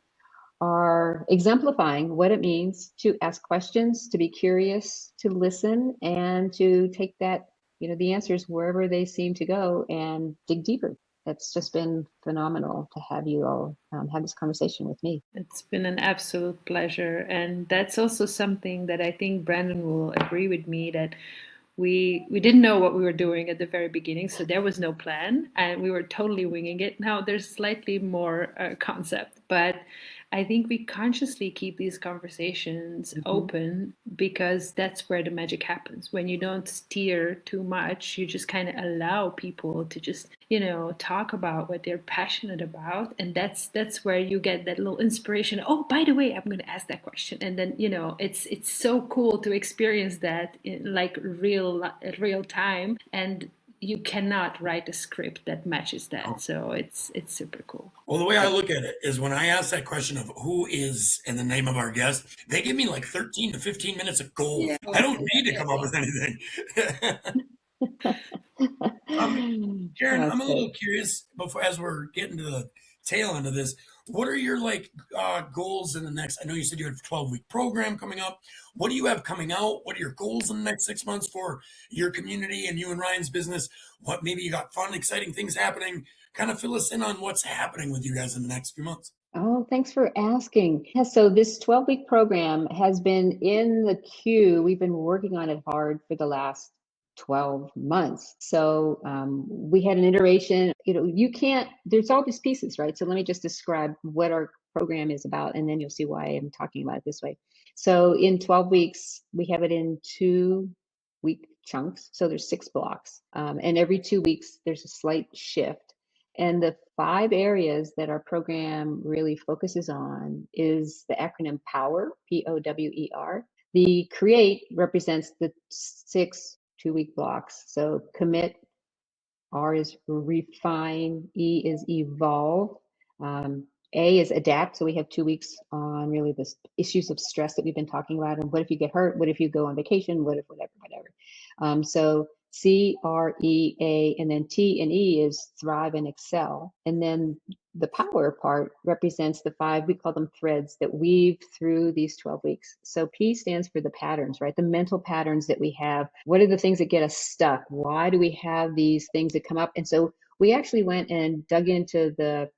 are exemplifying what it means to ask questions, to be curious, to listen, and to take that, the answers wherever they seem to go and dig deeper. It's just been phenomenal to have you all have this conversation with me. It's been an absolute pleasure. And that's also something that I think Brandon will agree with me, that we didn't know what we were doing at the very beginning, so there was no plan, and we were totally winging it. Now there's slightly more concept, but I think we consciously keep these conversations open, because that's where the magic happens. When you don't steer too much, you just kind of allow people to just, talk about what they're passionate about, and that's where you get that little inspiration. Oh, by the way, I'm going to ask that question, and then it's so cool to experience that in like real time, and you cannot write a script that matches that. So it's super cool. Well, the way I look at it is when I ask that question of who is and the name of our guest, they give me like 13 to 15 minutes of gold. Yeah. I don't need to come up with anything. Karen, I'm a little curious before, as we're getting to the tail end of this, what are your goals in the next? I know you said you had a 12-week program coming up. What do you have coming out? What are your goals in the next 6 months for your community and you and Ryan's business? What maybe you got fun, exciting things happening? Kind of fill us in on what's happening with you guys in the next few months. Oh, thanks for asking. Yeah, so this 12-week program has been in the queue. We've been working on it hard for the last 12 months. So we had an iteration, there's all these pieces, right? So let me just describe what our program is about, and then you'll see why I'm talking about it this way. So in 12 weeks, we have it in 2-week chunks. So there's 6 blocks. And every 2 weeks, there's a slight shift. And the 5 areas that our program really focuses on is the acronym POWER, POWER. The CREATE represents the 6 2-week blocks. So commit, R is refine, E is evolve, A is adapt. So we have 2 weeks on really the issues of stress that we've been talking about. And what if you get hurt? What if you go on vacation? What if whatever. So C, R, E, A, and then T and E is thrive and excel. And then the power part represents the 5, we call them threads, that weave through these 12 weeks. So P stands for the patterns, right? The mental patterns that we have. What are the things that get us stuck? Why do we have these things that come up? And so we actually went and dug into the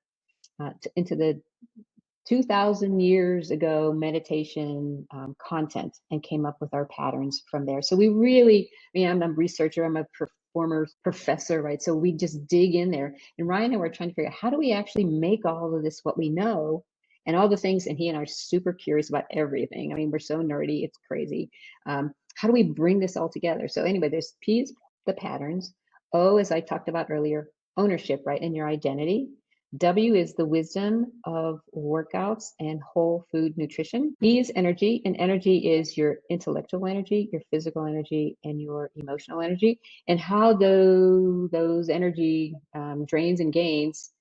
2,000 years ago meditation content and came up with our patterns from there. So we really, I'm a researcher, I'm a former professor, right? So we just dig in there. And Ryan and I were trying to figure out, how do we actually make all of this what we know and all the things? And he and I are super curious about everything. I mean, we're so nerdy, it's crazy. How do we bring this all together? So anyway, there's P is the patterns. O, as I talked about earlier, ownership, right? And your identity. W is the wisdom of workouts and whole food nutrition. E is energy, and energy is your intellectual energy, your physical energy, and your emotional energy, and how those energy drains and gains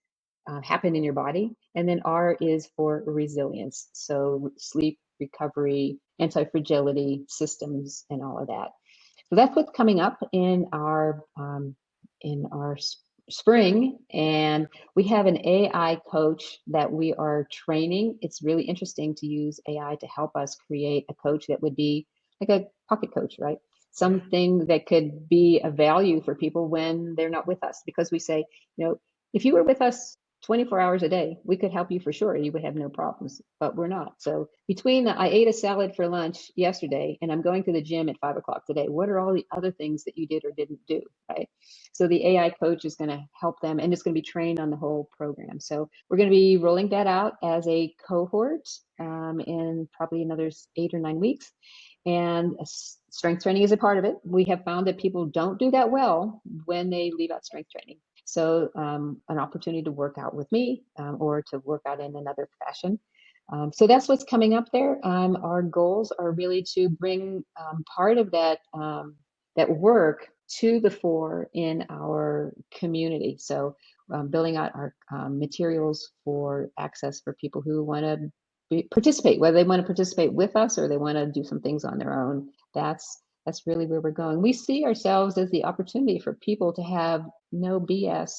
happen in your body. And then R is for resilience, so sleep, recovery, anti-fragility systems, and all of that. So that's what's coming up in our spring, and we have an AI coach that we are training. It's really interesting to use AI to help us create a coach that would be like a pocket coach, right? Something that could be a value for people when they're not with us, because we say, if you were with us 24 hours a day, we could help you for sure. You would have no problems, but we're not. So between I ate a salad for lunch yesterday and I'm going to the gym at 5 o'clock today, what are all the other things that you did or didn't do, right? So the AI coach is going to help them, and it's going to be trained on the whole program. So we're going to be rolling that out as a cohort in probably another 8 or 9 weeks. And strength training is a part of it. We have found that people don't do that well when they leave out strength training. So an opportunity to work out with me or to work out in another fashion. So that's what's coming up there. Our goals are really to bring part of that work to the fore in our community. So building out our materials for access for people who want to participate, whether they want to participate with us or they want to do some things on their own. That's really where we're going. We see ourselves as the opportunity for people to have no BS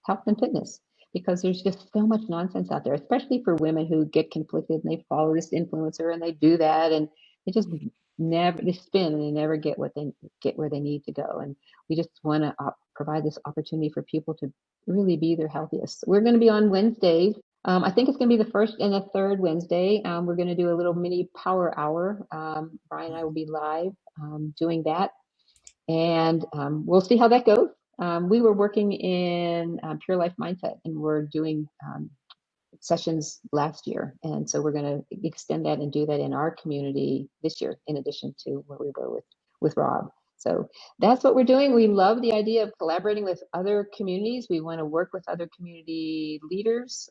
health and fitness, because there's just so much nonsense out there, especially for women who get conflicted and they follow this influencer and they do that and they just they spin and they never get where they need to go. And we just want to provide this opportunity for people to really be their healthiest. We're going to be on Wednesdays. I think it's going to be the first and the third Wednesday. We're going to do a little mini power hour. Brian and I will be live doing that. And we'll see how that goes. We were working in Pure Life Mindset, and we're doing sessions last year. And so we're going to extend that and do that in our community this year, in addition to where we were with Rob. So that's what we're doing. We love the idea of collaborating with other communities. We want to work with other community leaders,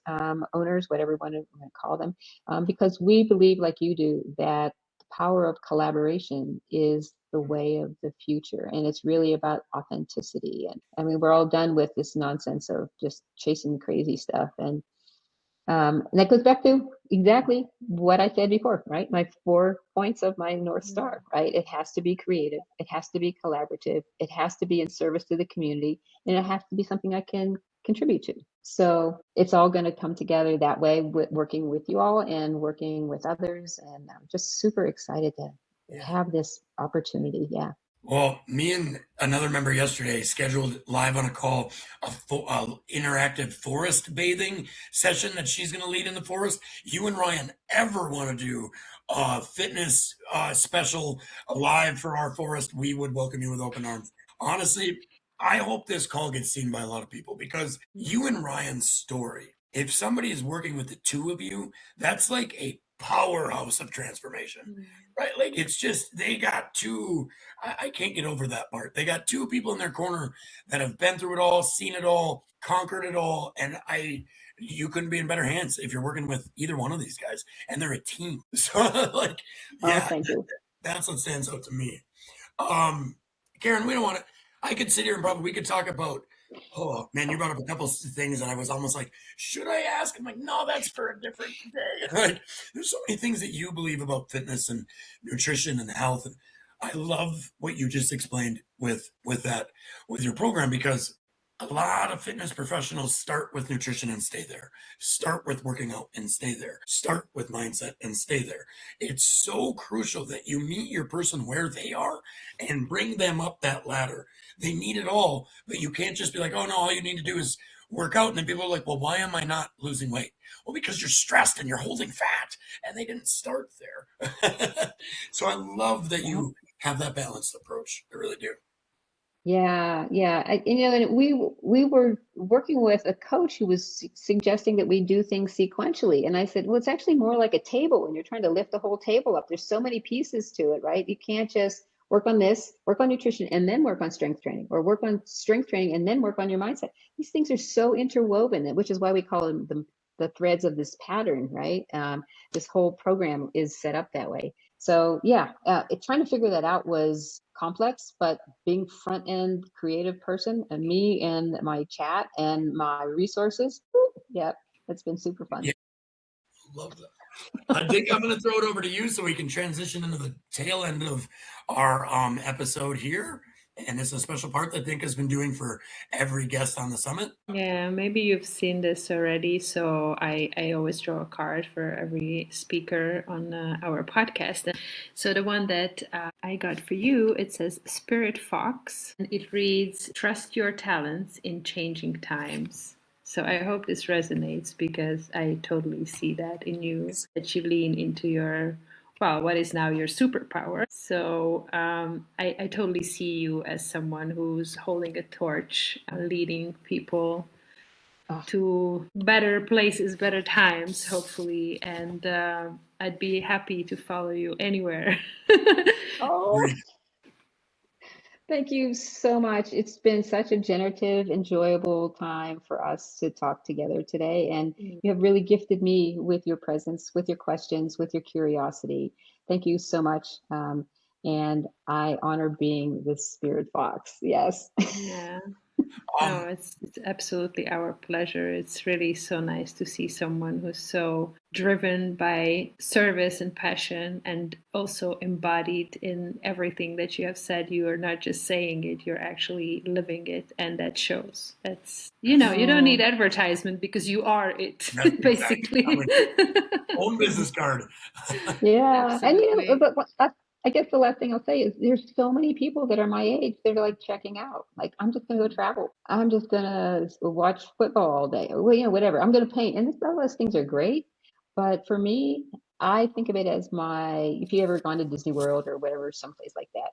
owners, whatever we want to call them, because we believe, like you do, that the power of collaboration is the way of the future. And it's really about authenticity. And I mean, we're all done with this nonsense of just chasing crazy stuff. And that goes back to exactly what I said before, right? My 4 points of my North Star, right? It has to be creative. It has to be collaborative. It has to be in service to the community. And it has to be something I can contribute to. So it's all going to come together that way, working with you all and working with others. And I'm just super excited to have this opportunity. Yeah. Well, me and another member yesterday scheduled live on a call a interactive forest bathing session that she's going to lead in the forest. You and Ryan ever want to do a fitness special live for our forest, we would welcome you with open arms. Honestly, I hope this call gets seen by a lot of people, because you and Ryan's story, if somebody is working with the two of you, that's like a powerhouse of transformation, right? Like, it's just, they got two, I can't get over that part. They got two people in their corner that have been through it all, seen it all, conquered it all. And you couldn't be in better hands if you're working with either one of these guys, and they're a team. So like, yeah, thank you. That's what stands out to me. Karen, we don't want to, I could sit here and probably, we could talk about Oh man, you brought up a couple things and I was almost like, should I ask? I'm like, no, that's for a different day. Like, there's so many things that you believe about fitness and nutrition and health. And I love what you just explained with that, with your program, because a lot of fitness professionals start with nutrition and stay there. Start with working out and stay there. Start with mindset and stay there. It's so crucial that you meet your person where they are and bring them up that ladder. They need it all, but you can't just be like, oh no, all you need to do is work out. And then people are like, well, why am I not losing weight? Well, because you're stressed and you're holding fat, and they didn't start there. So I love that Yeah. you have that balanced approach. I really do. Yeah, yeah. And we were working with a coach who was suggesting that we do things sequentially. And I said, well, it's actually more like a table when you're trying to lift the whole table up. There's so many pieces to it, right? You can't just work on this, work on nutrition, and then work on strength training, or work on strength training and then work on your mindset. These things are so interwoven, which is why we call them the threads of this pattern, right? This whole program is set up that way. So yeah, trying to figure that out was complex, but being front end creative person and me and my chat and my resources, yeah, it's been super fun. Yeah, love that. I think I'm going to throw it over to you so we can transition into the tail end of our episode here. And it's a special part that Dinka's been doing for every guest on the summit. Yeah, maybe you've seen this already. So I always draw a card for every speaker on our podcast. So the one that I got for you, it says Spirit Fox. And it reads, trust your talents in changing times. So I hope this resonates because I totally see that in you, that you lean into your, well, what is now your superpower. So I totally see you as someone who's holding a torch, leading people to better places, better times, hopefully. And I'd be happy to follow you anywhere. Oh, thank you so much. It's been such a generative, enjoyable time for us to talk together today. And you have really gifted me with your presence, with your questions, with your curiosity. Thank you so much. And I honor being the Spirit Fox. Yes. Yeah. No, it's absolutely our pleasure. It's really so nice to see someone who's so driven by service and passion and also embodied in everything that you have said. You are not just saying it, you're actually living it, and that shows. That's, you don't need advertisement because you are it, basically. Own business card. Yeah. Absolutely. And but I guess the last thing I'll say is there's so many people that are my age that are like checking out. Like, I'm just going to go travel. I'm just going to watch football all day. Well, whatever. I'm going to paint. And all those things are great. But for me, I think of it as if you ever gone to Disney World or whatever, someplace like that,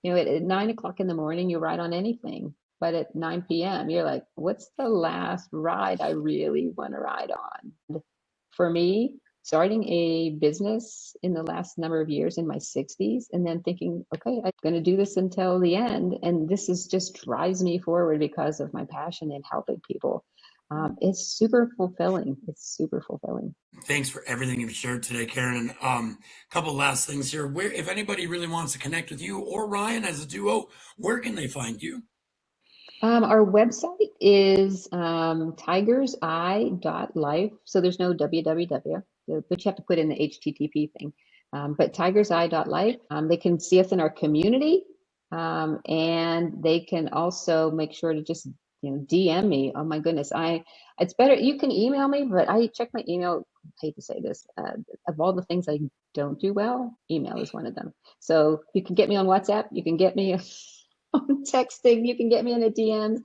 at 9 o'clock in the morning, you ride on anything. But at 9 p.m., you're like, what's the last ride I really want to ride on? For me, starting a business in the last number of years in my 60s and then thinking, okay, I'm going to do this until the end. And this is just drives me forward because of my passion in helping people. It's super fulfilling. It's super fulfilling. Thanks for everything you've shared today, Karen. And couple last things here. Where, if anybody really wants to connect with you or Ryan as a duo, where can they find you? Our website is tigerseye.life. So there's no www, but you have to put in the HTTP thing. But tigerseye.life. They can see us in our community, and they can also make sure to just DM me. Oh my goodness, it's better. You can email me, but I check my email. I hate to say this. Of all the things I don't do well, email is one of them. So you can get me on WhatsApp. You can get me on texting. You can get me in the DMs.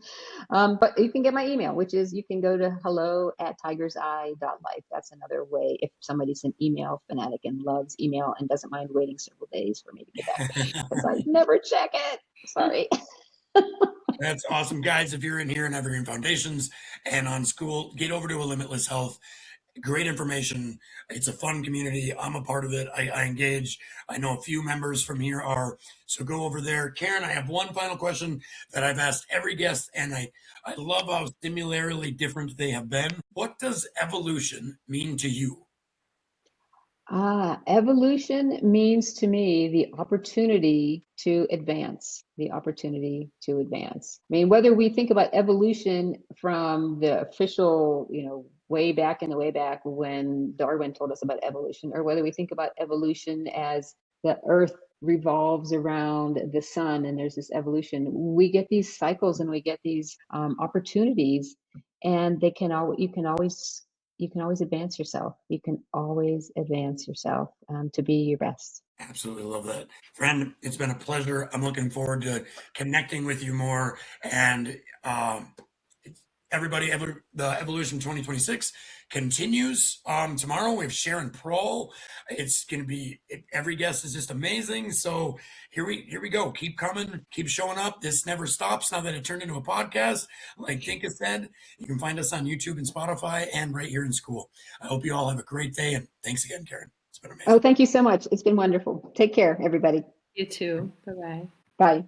But you can get my email, which is you can go to hello@tigerseye.life. That's another way if somebody's an email fanatic and loves email and doesn't mind waiting several days for me to get back to me because I never check it. Sorry. That's awesome, guys. If you're in here in Evergreen Foundations and on Skool, get over to a Limitless Health. Great information. It's a fun community. I'm a part of it. I engage. I know a few members from here are. So go over there. Karen, I have one final question that I've asked every guest, and I love how similarly different they have been. What does evolution mean to you? Evolution means to me the opportunity to advance, the opportunity to advance. I mean, whether we think about evolution from the official, way back in the way back when Darwin told us about evolution, or whether we think about evolution as the earth revolves around the sun and there's this evolution, we get these cycles and we get these opportunities, and you can always advance yourself. You can always advance yourself to be your best. Absolutely love that. Friend, it's been a pleasure. I'm looking forward to connecting with you more. And everybody, the Evolution 2026 continues tomorrow. We have Sharon Prohl. It's going to be, every guest is just amazing. So here we go. Keep coming, keep showing up. This never stops now that it turned into a podcast. Like Dinka said, you can find us on YouTube and Spotify and right here in Skool. I hope you all have a great day. And thanks again, Karen. It's been amazing. Oh, thank you so much. It's been wonderful. Take care, everybody. You too. Bye-bye. Bye.